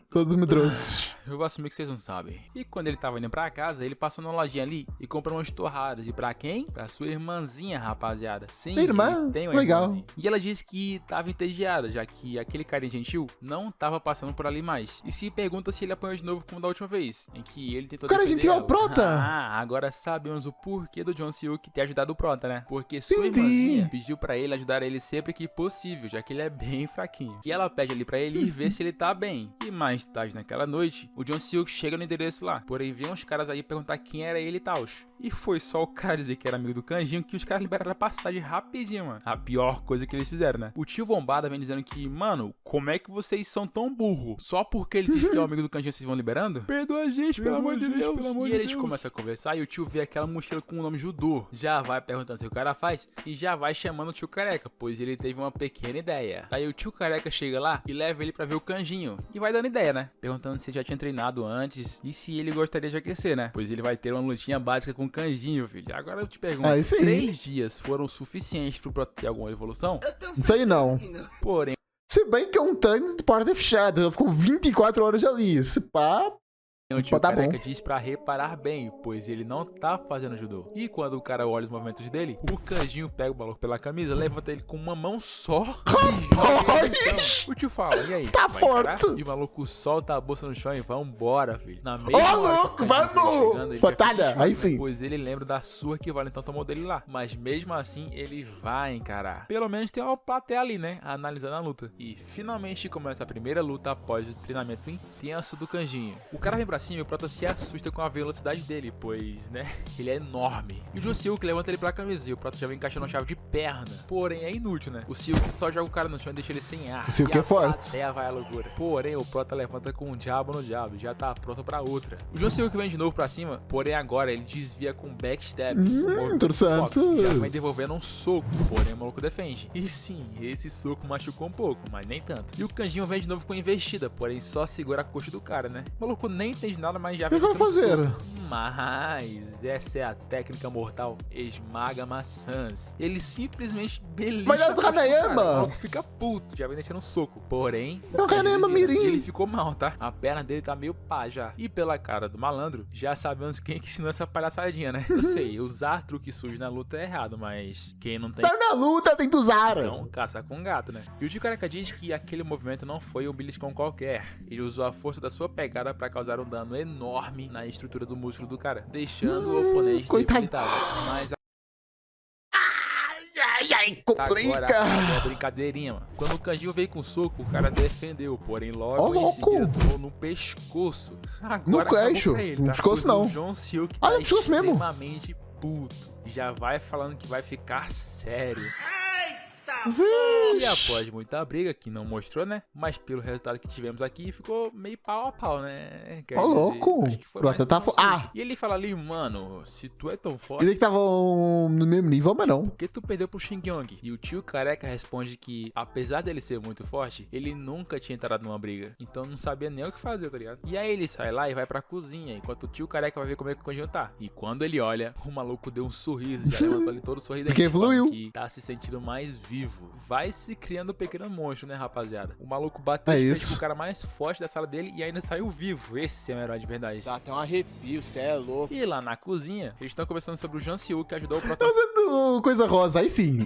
Todos medrosos. Eu vou assumir que vocês não sabem. E quando ele tava indo pra casa, ele passou na lojinha ali e comprou umas torradas. E pra quem? Pra sua irmãzinha, rapaziada. Sim, Irmã? ele tem uma Legal. irmãzinha. E ela disse que tava entediada, já que aquele carinha gentil não tava passando por ali mais. E se pergunta se ele apanhou de novo como da última vez, em que ele tentou O cara defender gentil é o ela. Prota? Ah, agora sabemos o porquê do John Seuk ter ajudado o Prota, né? Porque sua Entendi. irmãzinha pediu pra ele ajudar ele sempre que possível, já que ele é bem fraquinho. E ela pede ali pra ele ir ver se ele tá bem. E mais tarde naquela noite, o John Seuk chega no endereço lá, porém vem uns caras aí perguntar quem era ele e tal. E foi só o cara dizer que era amigo do Kanjinho que os caras liberaram a passagem rapidinho, mano. A pior coisa que eles fizeram, né? O tio Bombada vem dizendo que, mano, como é que vocês são tão burro? Só porque ele disse que é o amigo do Kanjinho vocês vão liberando? Perdoa a gente, pelo amor de Deus. E eles começam a conversar e o tio vê aquela mochila com o nome Judô. Já vai perguntando se o cara faz e já vai chamando o tio Careca, pois ele teve uma pequena ideia. Aí o tio Careca chega lá e leva ele pra ver o Kanjinho. E vai dando ideia, né? Perguntando se já tinha treinado antes e se ele gostaria de aquecer, né? Pois ele vai ter uma lutinha básica com o Kanjinho, filho. Agora eu te pergunto, Aí sim. 3 dias foram suficientes pro Prota ter alguma evolução? Isso aí não. Porém, Se bem que é um treino de porta fechada, ficam 24 horas ali. Se pá, O tio Tá bom. careca diz pra reparar bem, pois ele não tá fazendo judô. E quando o cara olha os movimentos dele, o Kanjinho pega o maluco pela camisa, levanta ele com uma mão só e joga ele no chão. O tio fala, e aí? Tá vai encarar? forte. E o maluco solta a bolsa no chão e vambora, filho. Na mesma Ô, hora que o louco, Kanjinho tá chegando, vamos! ele já Batalha, fica em aí choque, sim. pois ele lembra da surra que o Valentão tomou dele lá. Mas mesmo assim, ele vai encarar. Pelo menos tem uma plateia ali, né? Analisando a luta. E finalmente começa a primeira luta após o treinamento intenso do Kanjinho. O cara vem pra cima e o Prota se assusta com a velocidade dele, pois, né? Ele é enorme. E o John Silk levanta ele pra camisa e o Prota já vem encaixando a chave de perna. Porém, é inútil, né? O Silk só joga o cara no chão e deixa ele sem ar. O Silk é forte. Até vai a loucura. Porém, o Prota levanta com um diabo no diabo, já tá pronto pra outra. O John Silk vem de novo pra cima, porém agora ele desvia com backstab. Interessante. Já vem devolvendo um soco, porém o maluco defende. E sim, esse soco machucou um pouco, mas nem tanto. E o Kanjinho vem de novo com investida, porém só segura a coxa do cara, né? O maluco nem entende nada, mas já O que vem vai fazer? Mas essa é a técnica mortal esmaga maçãs. Ele simplesmente belisca Mas é do a coxa do Hanayama. cara. O maluco fica puto, já vem descendo um soco. Porém, É o Hanayama resiste. Mirim. Ele ficou mal, tá? A perna dele tá meio pá já. E pela cara do malandro, já sabemos quem que ensinou essa palhaçadinha, né? Eu sei, usar truque sujo na luta é errado, mas quem não tem... Tá na luta, tem que usar. Então, caça com gato, né? E o tio careca diz que aquele movimento não foi um beliscão qualquer. Ele usou a força da sua pegada pra causar um dano enorme na estrutura do músculo do cara, deixando o oponente coitado. debilitado. Mas Ai, agora complica. acabou a brincadeirinha, mano. Quando o Kanjinho veio com soco, o cara defendeu, porém logo Ó, em louco. seguida tomou no pescoço. Agora No acabou queixo. pra ele, No tá? pescoço, Pois não. O John Silk Ah, tá no pescoço mesmo. extremamente puto. Já vai falando que vai ficar sério. E Vixe. após muita briga, que não mostrou, né? Mas pelo resultado que tivemos aqui, ficou meio pau a pau, né? Quer Ó, dizer, louco. acho que foi Prota mais tá um fo- susto. Ah. E ele fala ali, mano, se tu é tão forte, Dizem que estavam no mesmo nível, mas não. por que tu perdeu pro Shin Yong? E o tio careca responde que, apesar dele ser muito forte, ele nunca tinha entrado numa briga. Então não sabia nem o que fazer, tá ligado? E aí ele sai lá e vai pra cozinha, enquanto o tio careca vai ver como é que o Kanjinho tá. E quando ele olha, o maluco deu um sorriso, já levantou ali todo sorridente. Porque evoluiu. falando que tá se sentindo mais vivo. Vai se criando um pequeno monstro, né, rapaziada? O maluco bateu É de frente isso. com o cara mais forte da sala dele e ainda saiu vivo. Esse é o herói de verdade. Dá até um arrepio, cê é louco. E lá na cozinha, eles estão conversando sobre o John Siu, que ajudou o Tá protagonista. usando coisa rosa. Aí sim.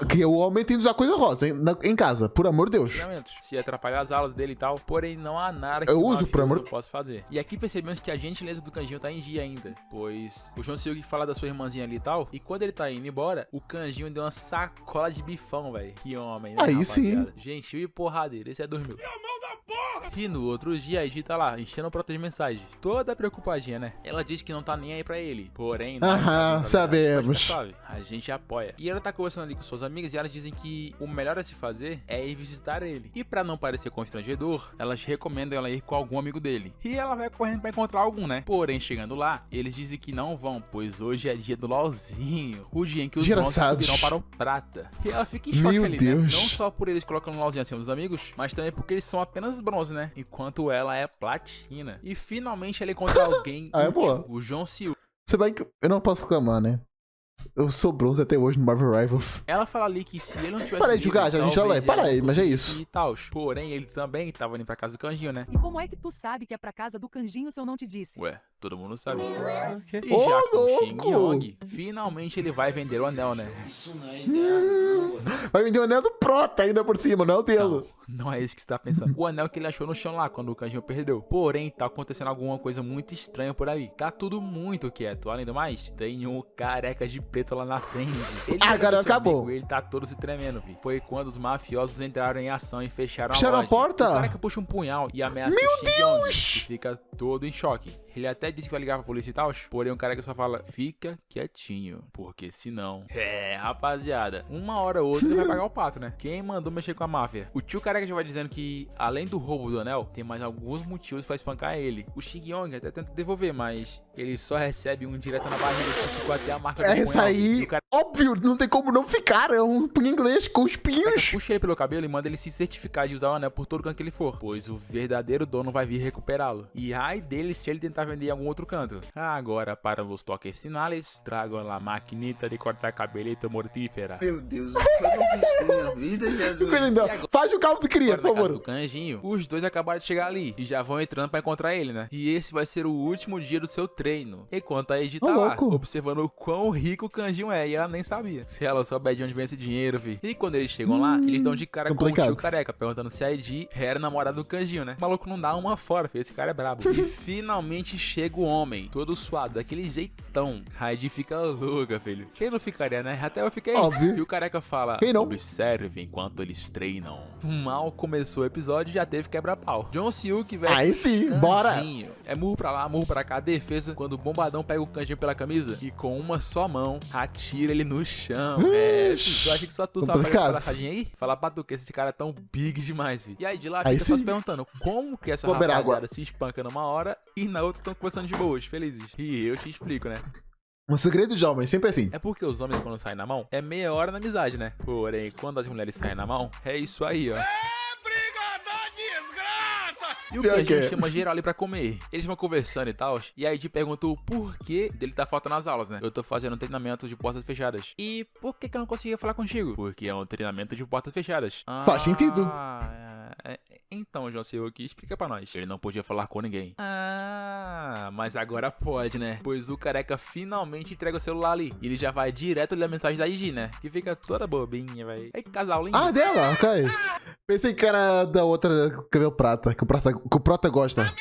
Que o homem tem que usar coisa rosa em casa. Por amor de Deus. Se atrapalhar as aulas dele e tal, porém não há nada que Eu o uso, mafioso por amor- não possa fazer. E aqui percebemos que a gentileza do Kanjinho tá em dia ainda, pois o John Silk fala da sua irmãzinha ali e tal, e quando ele tá indo embora, o Kanjinho deu uma sacola de bifão, velho. Que homem, né, Aí sim. Gentil e porradeiro, esse é 2000. E no outro dia, a Gi tá lá, enchendo o Prota de mensagem. Toda preocupadinha, né? Ela diz que não tá nem aí pra ele. Porém, nós Aham, sabemos. Pode ficar suave, a gente apoia. E ela tá conversando ali com suas amigas e elas dizem que o melhor a se fazer é ir visitar ele. E pra não parecer constrangedor, elas recomendam ela ir com algum amigo dele. E ela vai correndo pra encontrar algum, né? Porém, chegando lá, eles dizem que não vão, pois hoje é dia do LOLzinho. O dia em que os bronzes Desgraçados. subirão para o prata. E ela fica em choque Meu ali, Deus. né? Não só por eles colocando o LOLzinho acima dos amigos, mas também porque eles são apenas bronze, né? Enquanto ela é platina. E finalmente ela encontra alguém Ah, é útil, boa. o John Siu. Se bem que eu não posso reclamar, né? Eu sou bronze até hoje no Marvel Rivals. Ela fala ali que se ele não tivesse Para aí de livre, jogar, já a gente talvez já lê. Para ela aí, mas é conseguisse isso. ir e tals. Porém, ele também tava indo pra casa do Kanjinho, né? E como é que tu sabe que é pra casa do Kanjinho se eu não te disse? Ué, todo mundo sabe. E Ô, já com o Shin louco! Yong, finalmente ele vai vender o anel, né? Vai vender o anel do Prota ainda por cima, não é o dele. Não é isso que você tá pensando. O anel que ele achou no chão lá, quando o Kanjinho perdeu. Porém, tá acontecendo alguma coisa muito estranha por ali. Tá tudo muito quieto. Além do mais, tem um careca de preto lá na frente. Ele Ah, era cara, seu acabou. amigo, ele tá todo se tremendo, vi. Foi quando os mafiosos entraram em ação e fecharam Fecharam a loja. porta? O careca puxa um punhal e ameaça o Shin Yong, que fica todo em choque. Ele até disse que vai ligar pra polícia e tal, porém o careca só fala, fica quietinho, porque senão... rapaziada, uma hora ou outra ele vai pagar o pato, né? Quem mandou mexer com a máfia? O tio careca já vai dizendo que, além do roubo do anel, tem mais alguns motivos pra espancar ele. O Shin Yong até tenta devolver, mas ele só recebe um direto na barriga, que ficou até a marca do punhal. Essa aí, E o cara óbvio, não tem como não ficar. É um punho inglês com espinhos. puxa ele pelo cabelo e manda ele se certificar de usar o anel por todo canto que ele for, pois o verdadeiro dono vai vir recuperá-lo. E ai dele se ele tentar vender em algum outro canto. Agora, para os toques finais, trago a maquinita de cortar cabelito mortífera. Meu Deus, eu não fiz com minha vida, Jesus. Coisa linda. Faz o caldo de cria, Agora, por na casa favor. do Canjinho, os dois acabaram de chegar ali e já vão entrando pra encontrar ele, né? E esse vai ser o último dia do seu treino. Enquanto a Edi tá lá, louco. observando o quão rico o Canjinho é, e ela nem sabia. Se ela souber de onde vem esse dinheiro, fi. E quando eles chegam lá, eles dão de cara com o complicado. tio careca, perguntando se a Edi era namorada do Canjinho, né? O maluco não dá uma fora, fi. Esse cara é brabo. E finalmente chega o homem, todo suado, daquele jeitão. A Edi fica louca, filho. Quem não ficaria, né? Até eu fiquei. Óbvio. E o careca fala: Quem não? observe enquanto eles treinam. Mal começou o episódio, já teve quebra-pau. John Silk, velho. Aí sim, bora. Canjinho. É murro pra lá, murro pra cá, defesa. Quando o bombadão pega o Canjinho pela camisa e com uma só mão atira ele no chão. Tu acha que só tu sabe fazer essa Complicado. palhaçadinha aí? Fala pra tu que esse cara é tão big demais, vi. E aí de lá Aí fica só sim. se perguntando como que essa Vou beber rapaziada água. se espanca numa hora e na outra estão conversando de boas, felizes. E eu te explico, né? Um segredo de homem, sempre assim. É porque os homens quando saem na mão, é meia hora na amizade, né? Porém, quando as mulheres saem na mão, é isso aí, ó. E o Pior que Canjinho é. chama geral ali pra comer. Eles vão conversando e tal. E a Edi perguntou o porquê dele tá faltando nas aulas, né? Eu tô fazendo um treinamento de portas fechadas. E por que eu não conseguia falar contigo? Porque é um treinamento de portas fechadas. Faz sentido. Então, João Silk, explica pra nós. Ele não podia falar com ninguém. Mas agora pode, né? Pois o careca finalmente entrega o celular ali. E ele já vai direto ler a mensagem da Edi, né? Que fica toda bobinha, velho. Aí, casal lindo. Ah, dela? Ok. Pensei que era da outra cabelo prata, que o prata gosta.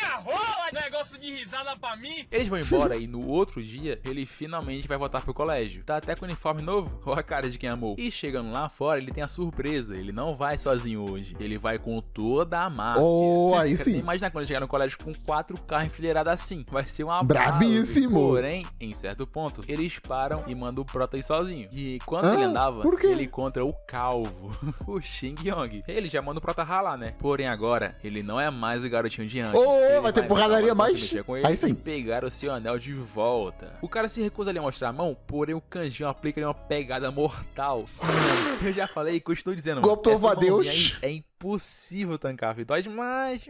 Eles vão embora e no outro dia, ele finalmente vai voltar pro colégio. Tá até com o uniforme novo, ó a cara de quem amou. E chegando lá fora, ele tem a surpresa. Ele não vai sozinho hoje. Ele vai com toda a máfia. Oh, aí Quero nem sim. imaginar quando ele chegar no colégio com 4 carros enfileirados assim. Vai ser uma Brabíssimo. bala. Porém, em certo ponto, eles param e mandam o Prota ir sozinho. E quando Ah, ele andava, por quê? ele encontra o calvo, o Xing Yong. Ele já manda o Prota ralar, né? Porém, agora, ele não é mais o garotinho de antes. Oh, Ele vai ter porradaria botar uma mais? mexer com ele Aí sim. e pegar o seu anel de volta. O cara se recusa ali a mostrar a mão, porém o Canjinho aplica ali uma pegada mortal. Eu já falei e continuo dizendo, mano, Golpe do essa mãozinha louva-a-Deus. aí é impossível tancar, filho. Dói demais.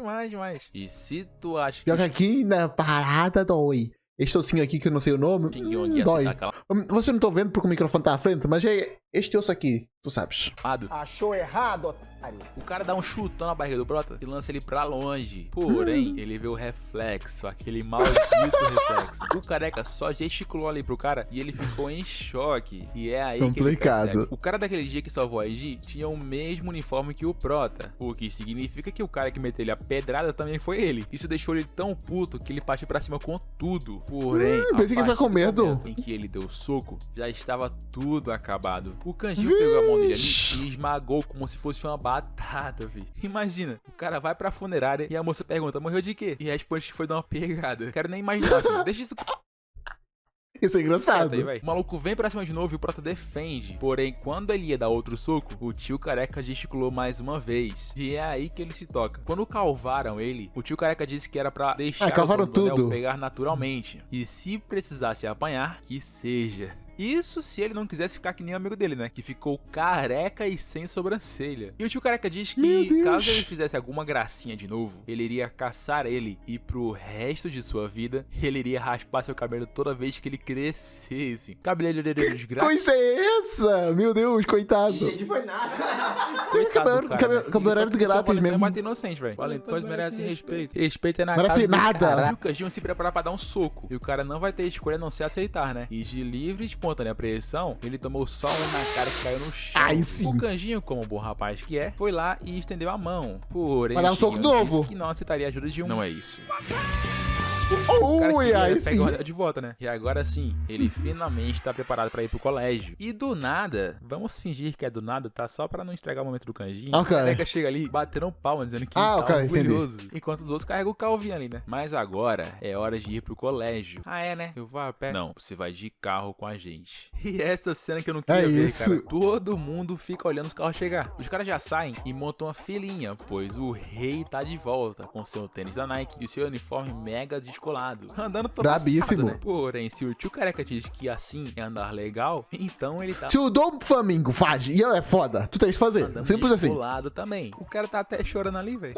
E se tu acha que Pior que aqui na parada dói. Este ossinho aqui que eu não sei o nome, o Xing Yong ia dói. aceitar Você não tá vendo porque o microfone tá à frente, mas é este osso aqui, tu sabes. calado, Achou errado, otário. o cara dá um chutão na barriga do Prota e lança ele pra longe. Porém, ele vê o reflexo, aquele maldito reflexo. O careca só gesticulou ali pro cara e ele ficou em choque. E é aí que ele Complicado. percebe. O cara daquele dia que salvou a Edi tinha o mesmo uniforme que o Prota. O que significa que o cara que meteu ele a pedrada também foi ele. Isso deixou ele tão puto que ele partiu pra cima com tudo. Porém, a pensei que ele partir vai com do medo. momento em que ele deu o soco, já estava tudo acabado. O Canjinho pegou a mão dele ali e esmagou como se fosse uma batata, vi. Imagina, o cara vai pra funerária e a moça pergunta, morreu de quê? E responde que foi dar uma pegada. Quero nem imaginar, filho. Deixa isso Isso é engraçado. aí, vai. O maluco vem pra cima de novo e o Prota defende. Porém, quando ele ia dar outro soco, o tio careca gesticulou mais uma vez. E é aí que ele se toca. Quando calvaram ele, o tio careca disse que era pra deixar calvaram o dono do anel tudo. pegar naturalmente. E se precisasse apanhar, que seja. Isso se ele não quisesse ficar que nem o amigo dele, né? Que ficou careca e sem sobrancelha. E o tio careca diz Meu que Deus. caso ele fizesse alguma gracinha de novo, ele iria caçar ele e pro resto de sua vida, ele iria raspar seu cabelo toda vez que ele crescesse. Cabeleireiro desgraçado. Coisa é essa? Meu Deus, coitado. Coitado do cara, né? Cabeleireiro de grátis mesmo. É mata inocente, velho. Valentões merecem respeito. Respeito é na Merece casa do nada. caralho. E o Canjinho se prepara pra dar um soco. E o cara não vai ter escolha a não ser aceitar, né? E de livre e espontânea pressão, ele tomou só um na cara que caiu no chão. Aí sim. O Canjinho, como um bom rapaz que é, foi lá e estendeu a mão. Porém, Vai dar um soco Xing Yang novo. disse que não aceitaria a ajuda de um. Não é isso. Ui, aí Pega sim. o anel de volta, né? E agora sim, ele finalmente tá preparado pra ir pro colégio. E do nada, vamos fingir que é do nada, tá? Só pra não estragar o momento do Canjinho. Ok. O careca chega ali, batendo palma, dizendo que Ah, tá ok, orgulhoso. Enquanto os outros carregam o calvinho ali, né? Mas agora é hora de ir pro colégio. Ah, é, né? Eu vou a pé. Não, você vai de carro com a gente. E essa cena que eu não queria É ver, isso. cara. Todo mundo fica olhando os carros chegar. Os caras já saem e montam uma filinha, pois o rei tá de volta com seu tênis da Nike e seu uniforme mega descolado. Andando todo Brabíssimo. assado, né? Porém, se o tio careca diz que assim é andar legal, então ele tá Se o Dom Flamingo faz e é foda, tu tens de fazer. andando Simples assim. descolado também. O cara tá até chorando ali, velho.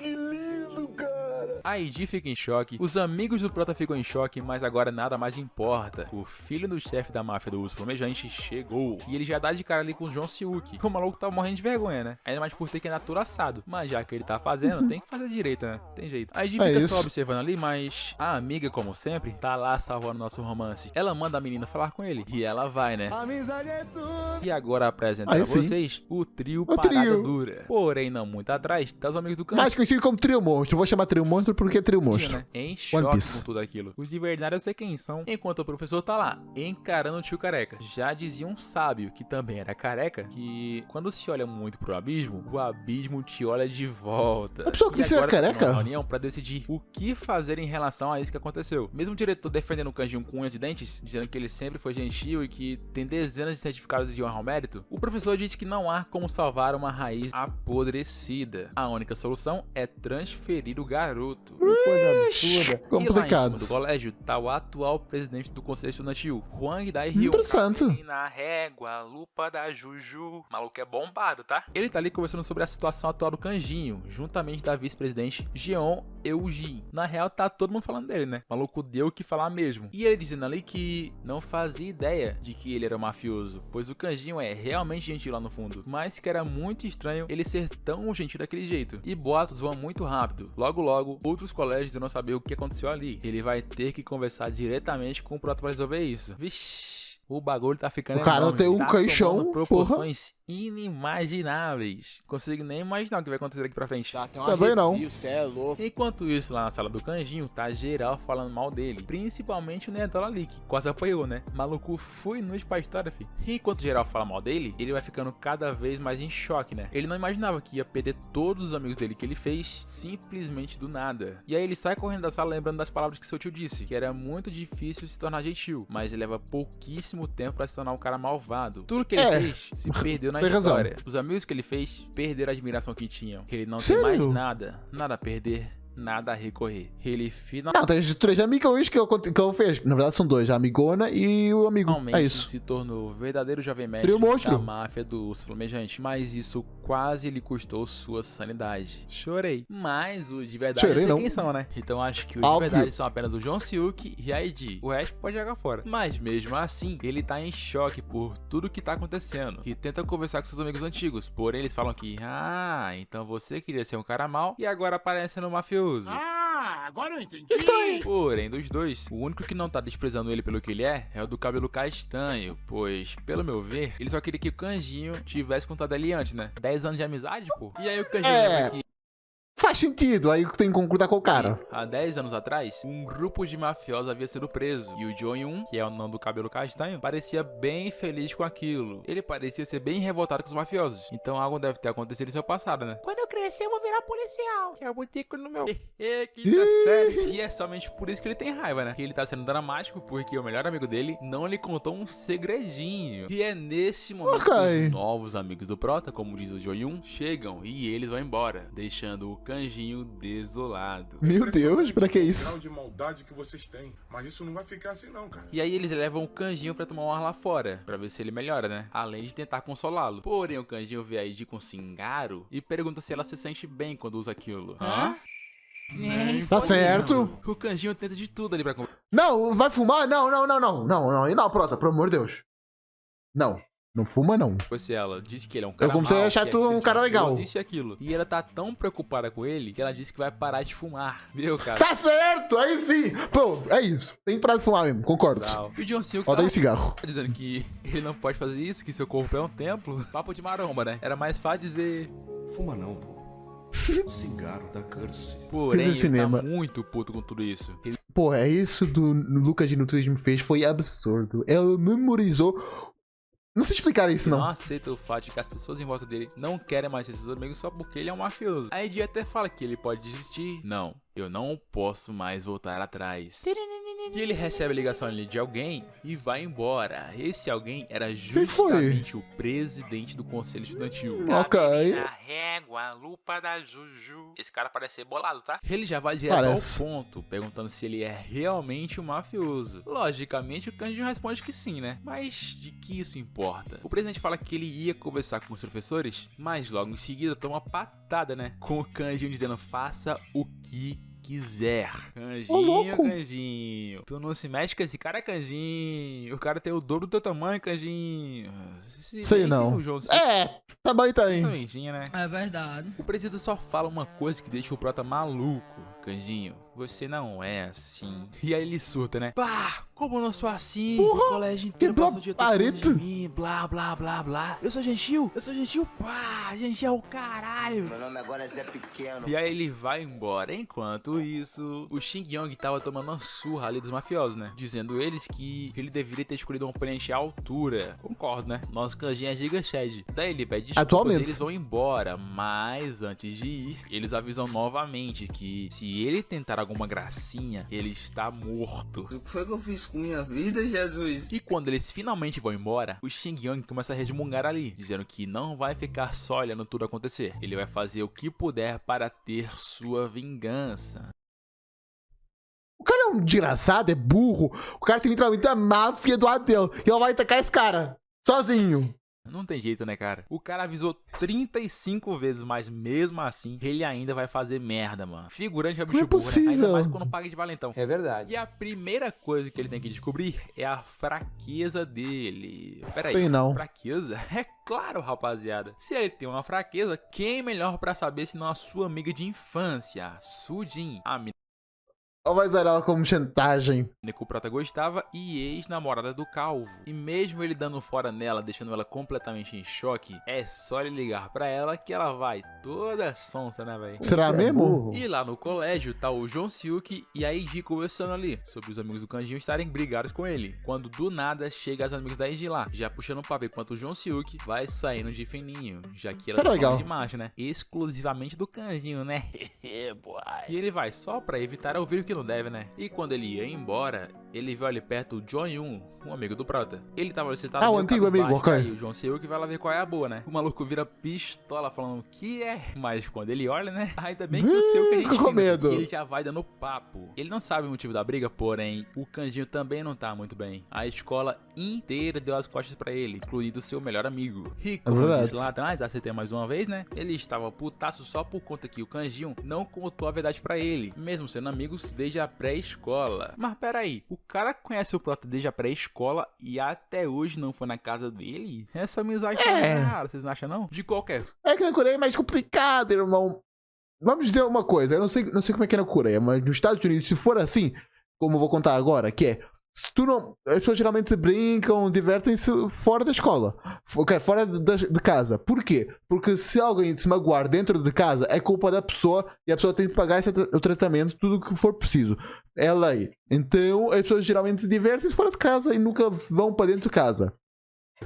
Que lindo, cara. A Edi fica em choque, os amigos do Prota ficam em choque, mas agora nada mais importa. O filho do chefe da máfia do Urso Flamejante chegou, e ele já dá de cara ali com o John Siuk. O maluco tá morrendo de vergonha, né? Ainda mais por ter que ir assado. Mas já que ele tá fazendo, tem que fazer direito, né? Tem jeito. A Edi fica só observando ali, mas a amiga, como sempre, tá lá salvando nosso romance. Ela manda a menina falar com ele, e ela vai, né? Amizade é tudo. E agora apresento a vocês o trio Parada Dura. Porém, não muito atrás, tá os amigos do canto. Mais conhecido como Trio Monstro. Vou chamar Trio Monstro porque é Trio Monstro. Né? Em choque com tudo aquilo. Os de verdade eu sei quem são, enquanto o professor tá lá, encarando o tio careca. Já dizia um sábio, que também era careca, que quando se olha muito pro abismo, o abismo te olha de volta. A pessoa que disse era careca? Uma reunião pra decidir o que fazer em relação a isso que aconteceu. Mesmo o diretor defendendo o Kanjinho com unhas e dentes, dizendo que ele sempre foi gentil e que tem dezenas de certificados de honra ao mérito, o professor disse que não há como salvar uma raiz apodrecida. A única solução é transferir o garoto. Coisa absurda. Complicado. E lá em cima do colégio tá o atual presidente do conselho estudantil, Huang Dai-hyun. Interessante. Na régua, lupa da Juju. O maluco é bombado, tá? Ele tá ali conversando sobre a situação atual do Kanjinho, juntamente da vice-presidente Jeon Eugene. Na real, tá todo mundo falando dele, né? O maluco deu o que falar mesmo. E ele dizendo ali que não fazia ideia de que ele era mafioso, pois o Kanjinho é realmente gentil lá no fundo, mas que era muito estranho ele ser tão gentil daquele jeito. E boatos vão muito rápido. Logo logo, outros colégios não saber o que aconteceu ali. Ele vai ter que conversar diretamente com o Prota pra resolver isso. Vixe, o bagulho tá ficando enorme. O cara tem um caixão, proporções inimagináveis. Consigo nem imaginar o que vai acontecer aqui pra frente. Também não. Cê é louco. Enquanto isso, lá na sala do Kanjinho, tá geral falando mal dele. Principalmente o Nerdola ali, que quase apanhou, né? Maluco foi noite pra história, fi. E enquanto geral fala mal dele, ele vai ficando cada vez mais em choque, né? Ele não imaginava que ia perder todos os amigos dele que ele fez, simplesmente do nada. E aí ele sai correndo da sala lembrando das palavras que seu tio disse, que era muito difícil se tornar gentil, mas leva pouquíssimo tempo pra se tornar um cara malvado. Tudo que ele fez se perdeu na história. Os amigos que ele fez perderam a admiração que tinham. Ele não tem mais nada a perder, nada a recorrer. Ele finalmente... Não, tem 3 amigões que eu fiz. Na verdade são 2, a amigona e o amigo. É isso. Se tornou verdadeiro jovem mestre da máfia do Urso Flamejante. Mas isso quase lhe custou sua sanidade. Chorei. Mas os de verdade eu sei quem são, né? Então acho que os de verdade são apenas o John Siuk e a Edi. O resto pode jogar fora. Mas mesmo assim, ele tá em choque por tudo que tá acontecendo. E tenta conversar com seus amigos antigos. Porém, eles falam que, então você queria ser um cara mau e agora aparece no mafioso. Agora eu entendi. Porém, dos dois, o único que não tá desprezando ele pelo que ele é o do cabelo castanho, pois, pelo meu ver, ele só queria que o Kanjinho tivesse contado ele antes, né? 10 anos de amizade, pô. E aí o Kanjinho lembra aqui. Faz sentido, aí tem que concordar com o cara. Há 10 anos atrás, um grupo de mafiosos havia sido preso, e o Jong-un, que é o nome do cabelo castanho, parecia bem feliz com aquilo. Ele parecia ser bem revoltado com os mafiosos, então algo deve ter acontecido em seu passado, né? Quando eu crescer, eu vou virar policial. Que é o botico no meu... Quinta série. E é somente por isso que ele tem raiva, né? Que ele tá sendo dramático porque o melhor amigo dele não lhe contou um segredinho. E é nesse momento que os novos amigos do Prota, como diz o Jong-un, chegam e eles vão embora, deixando o Kanjinho desolado. Meu Deus, pra que isso? O grau de maldade que vocês têm, mas isso não vai ficar assim não, cara. E aí eles levam o Kanjinho pra tomar um ar lá fora, pra ver se ele melhora, né? Além de tentar consolá-lo. Porém, o Kanjinho vê a Edi com Singaro e pergunta se ela se sente bem quando usa aquilo. Tá certo. O Kanjinho tenta de tudo ali pra conversar. Não, vai fumar? Não. E não, Prota, pelo amor de Deus. Não fuma, não. Se ela disse que ele é um cara eu comecei a achar tu um cara legal. Isso e aquilo. E ela tá tão preocupada com ele que ela disse que vai parar de fumar. Viu, cara? Tá certo, aí sim. Pronto, é isso. Tem que parar de fumar mesmo, concordo. E o John Silk Odeio cigarro. Tá dizendo que ele não pode fazer isso, que seu corpo é um templo. Papo de maromba, né? Era mais fácil dizer... Fuma não, pô. Cigarro da curse. Porém, ele tá muito puto com tudo isso. Pô, é isso do Lucas de Nutrismo fez, foi absurdo. Ela memorizou... Não sei explicar isso, não. Não aceita o fato de que as pessoas em volta dele não querem mais ser seus amigos só porque ele é um mafioso. A Edi até fala que ele pode desistir. Não, eu não posso mais voltar atrás. E ele recebe a ligação ali de alguém e vai embora. Esse alguém era justamente o presidente do conselho estudantil. Ok. A régua, lupa da Juju. Esse cara parece ser bolado, tá? Ele já vai direto ao ponto, perguntando se ele é realmente um mafioso. Logicamente, o Kanjinho responde que sim, né? Mas de que isso importa? O presidente fala que ele ia conversar com os professores, mas logo em seguida toma uma patada, né? Com o Kanjinho dizendo, faça o que quiser. Ô, louco. Canjinho. Tu não se mexe com esse cara, Canjinho. O cara tem o dobro do teu tamanho, Canjinho. Sei não. O João Tamanho tem. também tinha, né? É verdade. O presidente só fala uma coisa que deixa o Prota maluco. Canjinho, você não é assim. E aí ele surta, né? Pá, como eu não sou assim? Porra, O colégio inteiro quebrou passou o dia a todo falando parede. de mim, blá, blá, blá, blá. Eu sou gentil, pá, gentil é o caralho. Meu nome agora é Zé Pequeno. E aí ele vai embora. Enquanto isso, o Xing Yong tava tomando uma surra ali dos mafiosos, né? Dizendo eles que ele deveria ter escolhido um oponente à altura. Concordo, né? Nosso Kanjin é Giga Shed. Daí ele pede desculpas Atualmente. e eles vão embora. Mas antes de ir, eles avisam novamente que se ele tentar alguma gracinha, ele está morto. O que foi que eu fiz com minha vida, Jesus? E quando eles finalmente vão embora, o Xing Yong começa a resmungar ali, dizendo que não vai ficar só olhando tudo acontecer. Ele vai fazer o que puder para ter sua vingança. O cara é um desgraçado, é burro. O cara tem literalmente a máfia do lado dele. E ela vai atacar esse cara. Sozinho. Não tem jeito, né, cara? O cara avisou 35 vezes, mas mesmo assim, ele ainda vai fazer merda, mano. Figurante é bicho Não é burro, né? Ainda possível. mais quando paga de valentão. É verdade. E a primeira coisa que ele tem que descobrir é a fraqueza dele. Pera aí, Bem, não. fraqueza? É claro, rapaziada. Se ele tem uma fraqueza, quem melhor pra saber se não a sua amiga de infância, Sujin, a menina Ela vai usar ela como chantagem. que o prota gostava e ex-namorada do Calvo. E mesmo ele dando fora nela, deixando ela completamente em choque, é só ele ligar pra ela que ela vai toda sonsa, né, velho? Será Você é mesmo? burro. E lá no colégio tá o Joon Seok e a Eiji conversando ali, sobre os amigos do Kanjinho estarem brigados com ele. Quando do nada chega as amigas da Eiji lá, já puxando o papo enquanto o Joon Seok vai saindo de fininho, já que ela Tá legal. de macho, né? Exclusivamente do Kanjinho, né? E ele vai só pra evitar ouvir o que não deve, né? E quando ele ia embora, ele viu ali perto o John Yoon, um amigo do Prota. Ele tava ali sentado Ah, o meio antigo cabisbaixo, amigo, ok. aí o Joon Seok vai lá ver qual é a boa, né? O maluco vira pistola falando que é, mas quando ele olha, né? Ainda bem que o seu que a gente com medo. e ele já vai dando papo. Ele não sabe o motivo da briga, porém, o Kanjinho também não tá muito bem. A escola inteira deu as costas pra ele, incluindo seu melhor amigo. E como eu verdade. disse lá atrás, acertei mais uma vez, né? Ele estava putaço só por conta que o Kanjinho não contou a verdade pra ele, mesmo sendo amigos desde a pré-escola. Mas peraí, o cara conhece o Prota desde a pré-escola e até hoje não foi na casa dele? Essa amizade tá rara, vocês não acham não? De qualquer É que na Coreia é mais complicado, irmão. Vamos dizer uma coisa, eu não sei como é que é na Coreia, mas nos Estados Unidos, se for assim, como eu vou contar agora, que é, se tu não, as pessoas geralmente brincam, divertem-se fora da escola, fora de casa. Por quê? Porque se alguém se magoar dentro de casa, é culpa da pessoa e a pessoa tem que pagar o tratamento, tudo o que for preciso. É lei. Então, as pessoas geralmente divertem-se fora de casa e nunca vão para dentro de casa.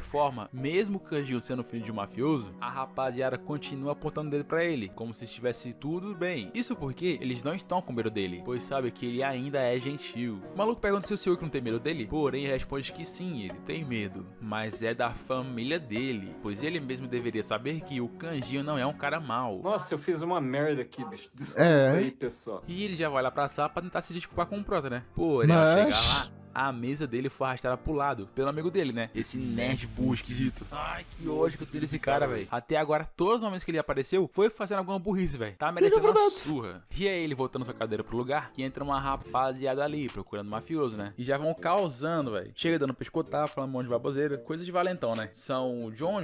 forma, mesmo o Kanjinho sendo filho de um mafioso, a rapaziada continua apontando o dedo pra ele, como se estivesse tudo bem. Isso porque eles não estão com medo dele, pois sabe que ele ainda é gentil. O maluco pergunta se o Seok não tem medo dele, porém responde que sim, ele tem medo, mas é da família dele, pois ele mesmo deveria saber que o Kanjinho não é um cara mau. Nossa, eu fiz uma merda aqui, bicho. Desculpa aí, pessoal. E ele já vai lá pra sala pra tentar se desculpar com o Prota, né? Porém, ao Mas... chegar lá, a mesa dele foi arrastada pro lado, pelo amigo dele, né? Esse nerd burro esquisito. Ai, que ódio que eu tenho desse cara, velho. Até agora, todos os momentos que ele apareceu, foi fazendo alguma burrice, velho. Tá merecendo uma surra. E aí ele voltando sua cadeira pro lugar, que entra uma rapaziada ali, procurando mafioso, né? E já vão causando, velho. Chega dando pescotar, falando um monte de baboseira. Coisa de valentão, né? São o John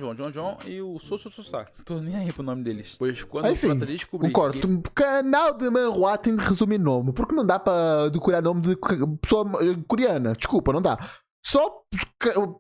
e o Sossá. Tô nem aí pro nome deles. Pois quando Aí o sim, Prota descobrir concordo. que... O canal de manhua tem de resumir nome, porque não dá pra decorar nome de pessoa coreana. Desculpa, não dá. Só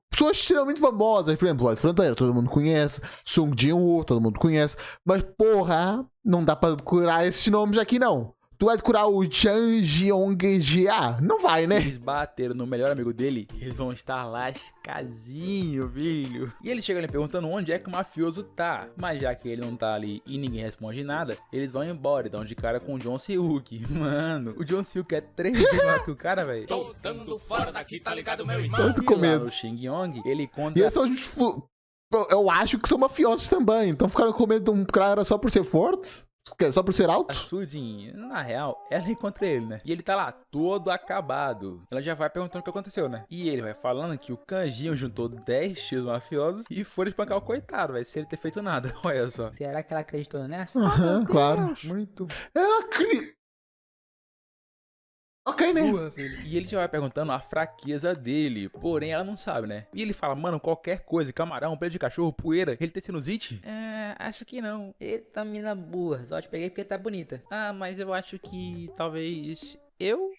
pessoas extremamente famosas, por exemplo, Lois Fronteira, todo mundo conhece, Sung Jin-woo, todo mundo conhece, mas porra, não dá pra decorar esses nomes aqui não. Tu vai decorar o Jang Jeong-jia? Não vai, né? Eles bateram no melhor amigo dele, eles vão estar lascazinho, filho. E ele chega ali perguntando onde é que o mafioso tá. Mas já que ele não tá ali e ninguém responde nada, eles vão embora e dão de cara com o John Seok. Mano, o John Seok é 3 vezes maior que o cara, velho. Tô dando fora daqui, tá ligado, meu irmão? Eu tô com medo. O Xing Yong, ele conta... E esses são os... Eu acho que são mafiosos também, então ficaram com medo de um cara só por ser forte? Só por ser A alto? Sujin, na real, ela encontra ele, né? E ele tá lá, todo acabado. Ela já vai perguntando o que aconteceu, né? E ele vai falando que o Kanjinho juntou 10 tios mafiosos e foram espancar o coitado, vai sem ele ter feito nada. Olha só. Será que ela acreditou nessa? Aham, claro. Muito. Eu acredito. Ok, né? Porra, filho. E ele já vai perguntando a fraqueza dele, porém ela não sabe, né? E ele fala, mano, qualquer coisa, camarão, pelo de cachorro, poeira, ele tem sinusite? Acho que não. Eita, mina burra. Só te peguei porque tá bonita. Ah, mas eu acho que talvez eu...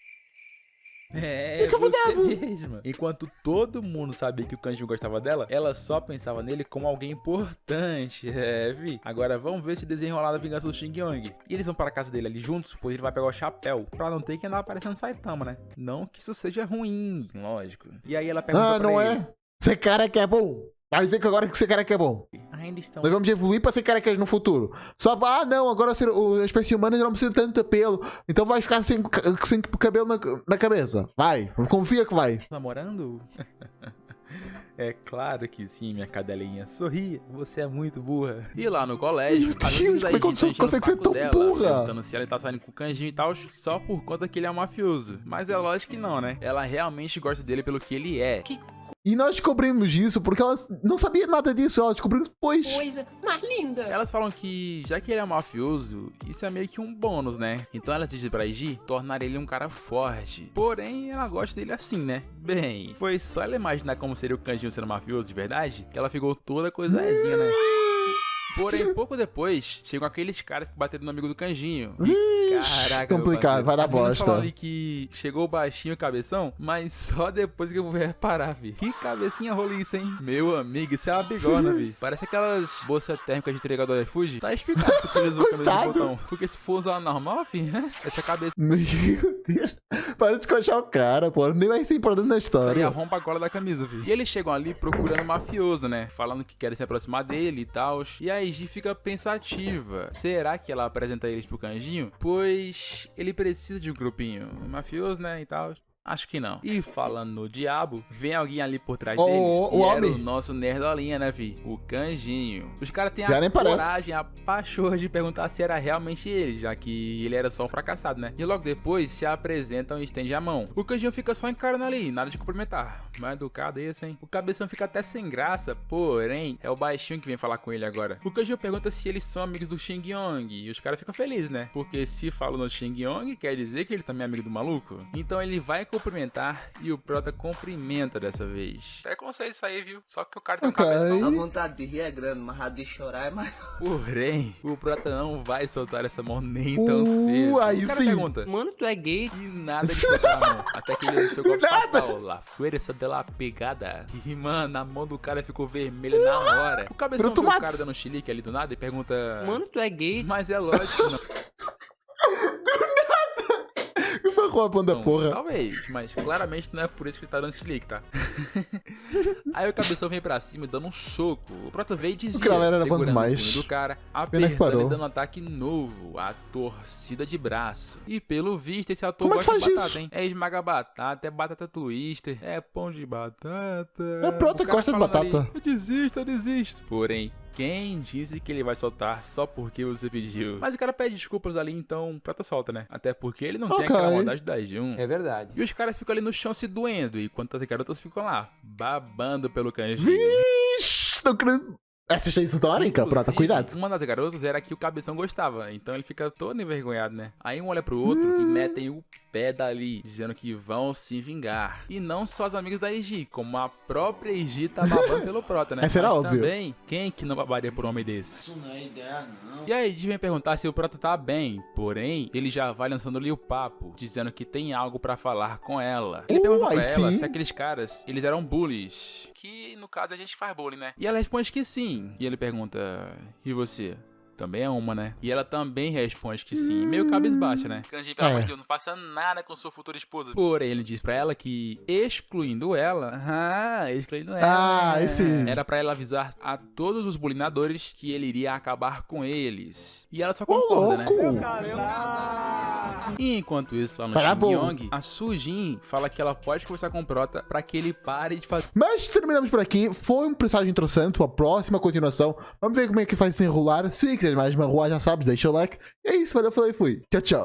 Fica você fudendo. mesma. Enquanto todo mundo sabia que o Kanjinho gostava dela, ela só pensava nele como alguém importante. Vi. Agora vamos ver se desenrolar a vingança do Xing Yong. E eles vão para a casa dele ali juntos, pois ele vai pegar o chapéu, pra não ter que andar aparecendo Saitama, né? Não que isso seja ruim, lógico. E aí ela pergunta pra não ele. é? Ser careca é bom. Vai dizer que agora que ser careca é bom. Ainda estão... Nós vamos evoluir pra ser carecas no futuro. Só pra, não, agora a espécie humana não precisa de tanto pelo. Então vai ficar sem cabelo na cabeça. Vai, confia que vai. Namorando? É claro que sim, minha cadelinha. Sorria, você é muito burra. E lá no colégio, Meu amigos Deus, da como é que Igi tão enchendo o consegue ser saco tão dela, burra? perguntando se ela tá saindo com o Kanjinho e tal, só por conta que ele é um mafioso. Mas é lógico que não, né? Ela realmente gosta dele pelo que ele é. E nós descobrimos isso porque elas não sabiam nada disso. Elas descobriram depois. Coisa mais linda. Elas falam que, já que ele é um mafioso, isso é meio que um bônus, né? Então elas dizem pra Igi tornar ele um cara forte. Porém, ela gosta dele assim, né? Bem, foi só ela imaginar como seria o Kanjinho sendo mafioso de verdade, que ela ficou toda coisadinha, né? Porém, pouco depois, chegam aqueles caras que bateram no amigo do Kanjinho. Caraca, complicado, vai dar bosta. Falam ali que chegou o baixinho e o cabeção, mas só depois que eu vou reparar, vi. Que cabecinha roliça, hein? Meu amigo, isso é uma bigona, vi. Parece aquelas bolsas térmicas de entregador do iFood. Tá explicado porque eles usam camisa de botão. Porque se for usar normal, fi, essa cabeça Meu Deus. Para de escochar o cara, pô. Nem vai ser importante na aí história. arromba a gola da camisa, vi. E eles chegam ali procurando o mafioso, né? Falando que querem se aproximar dele e tal. E a Igi fica pensativa. Será que ela apresenta eles pro Kanjinho? Pois ele precisa de um grupinho mafioso, né, e tal. Acho que não. E falando no diabo, vem alguém ali por trás deles. o Era homem. o nosso nerdolinha, né, vi? O Kanjinho. Os caras têm Já a nem parece. coragem, a pachorra de perguntar se era realmente ele, já que ele era só um fracassado, né? E logo depois se apresentam e estendem a mão. O Kanjinho fica só encarando ali, nada de cumprimentar. Mais educado esse, hein? O cabeção fica até sem graça, porém, é o baixinho que vem falar com ele agora. O Kanjinho pergunta se eles são amigos do Xing Yong. E os caras ficam felizes, né? Porque se falam no Xing Yong, quer dizer que ele também é amigo do maluco. Então ele vai cumprimentar e o prota cumprimenta dessa vez. Preconceito isso aí, viu? Só que o cara tem um Ok. cabeção. A vontade de rir é grande, mas a de chorar é mais. Porém, o prota não vai soltar essa mão nem tão cedo. aí O cara sim. pergunta. Mano, tu é gay? E nada de soltar a mão. Até que ele deu seu golpe fatal. La fuerza de la pegada. E, mano, a mão do cara ficou vermelha na hora. O cabeção viu o Bruto cara Max. dando chilique ali do nada e pergunta... Mano, tu é gay? Mas é lógico que não. Uma roupa porra. Talvez, mas claramente não é por isso que ele tá dando chilique, tá? Aí o cabeção vem pra cima e dando um soco. O prota veio e desvia, O cara era bom segurando demais. o punho do cara, Pena que apertando parou. e dando um ataque novo, a torcida de braço. E pelo visto esse ator Como é que gosta de faz batata, isso? hein? É esmaga batata, é batata twister, é pão de batata. É, prota O cara gosta de falando batata. ali, eu desisto. Porém, quem disse que ele vai soltar só porque você pediu? Mas o cara pede desculpas ali, então prota solta, né? Até porque ele não tem Ok. aquela maldade da Jun. É verdade. E os caras ficam ali no chão se doendo, enquanto as garotas ficam lá, babando pelo Kanjinho. Vixe, tô querendo... Assista isso da hora, hein, prota, Inclusive, cuidado. Uma das garotas era que o cabeção gostava, então ele fica todo envergonhado, né? Aí um olha pro outro e metem o pé dali, dizendo que vão se vingar. E não só os amigos da Igi, como a própria Igi tá babando pelo prota, né? Essa era Mas óbvio. também, quem que não babaria por um homem desse? Isso não é ideia, não. E aí a Igi vem perguntar se o prota tá bem, porém, ele já vai lançando-lhe o papo, dizendo que tem algo pra falar com ela. Ele pergunta pra aí ela sim. se aqueles caras, eles eram bullies, que no caso a gente faz bullying, né? E ela responde que sim. E ele pergunta, e você? Também é uma, né? E ela também responde que sim, meio cabisbaixa, né? Kanji, pelo amor de Deus, não faça nada com sua futura esposa. Porém, ele diz pra ela que, excluindo ela, aí sim. era pra ela avisar a todos os bulinadores que ele iria acabar com eles. E ela só concorda, né? E enquanto isso, lá no Tá bom. Xingyong, a Sujin fala que ela pode conversar com o prota pra que ele pare de fazer... Mas terminamos por aqui. Foi um presságio interessante. A próxima continuação. Vamos ver como é que faz se enrolar. Se quiser mais uma rua, já sabe, deixa o like. E é isso, valeu, falei, fui. Tchau, tchau.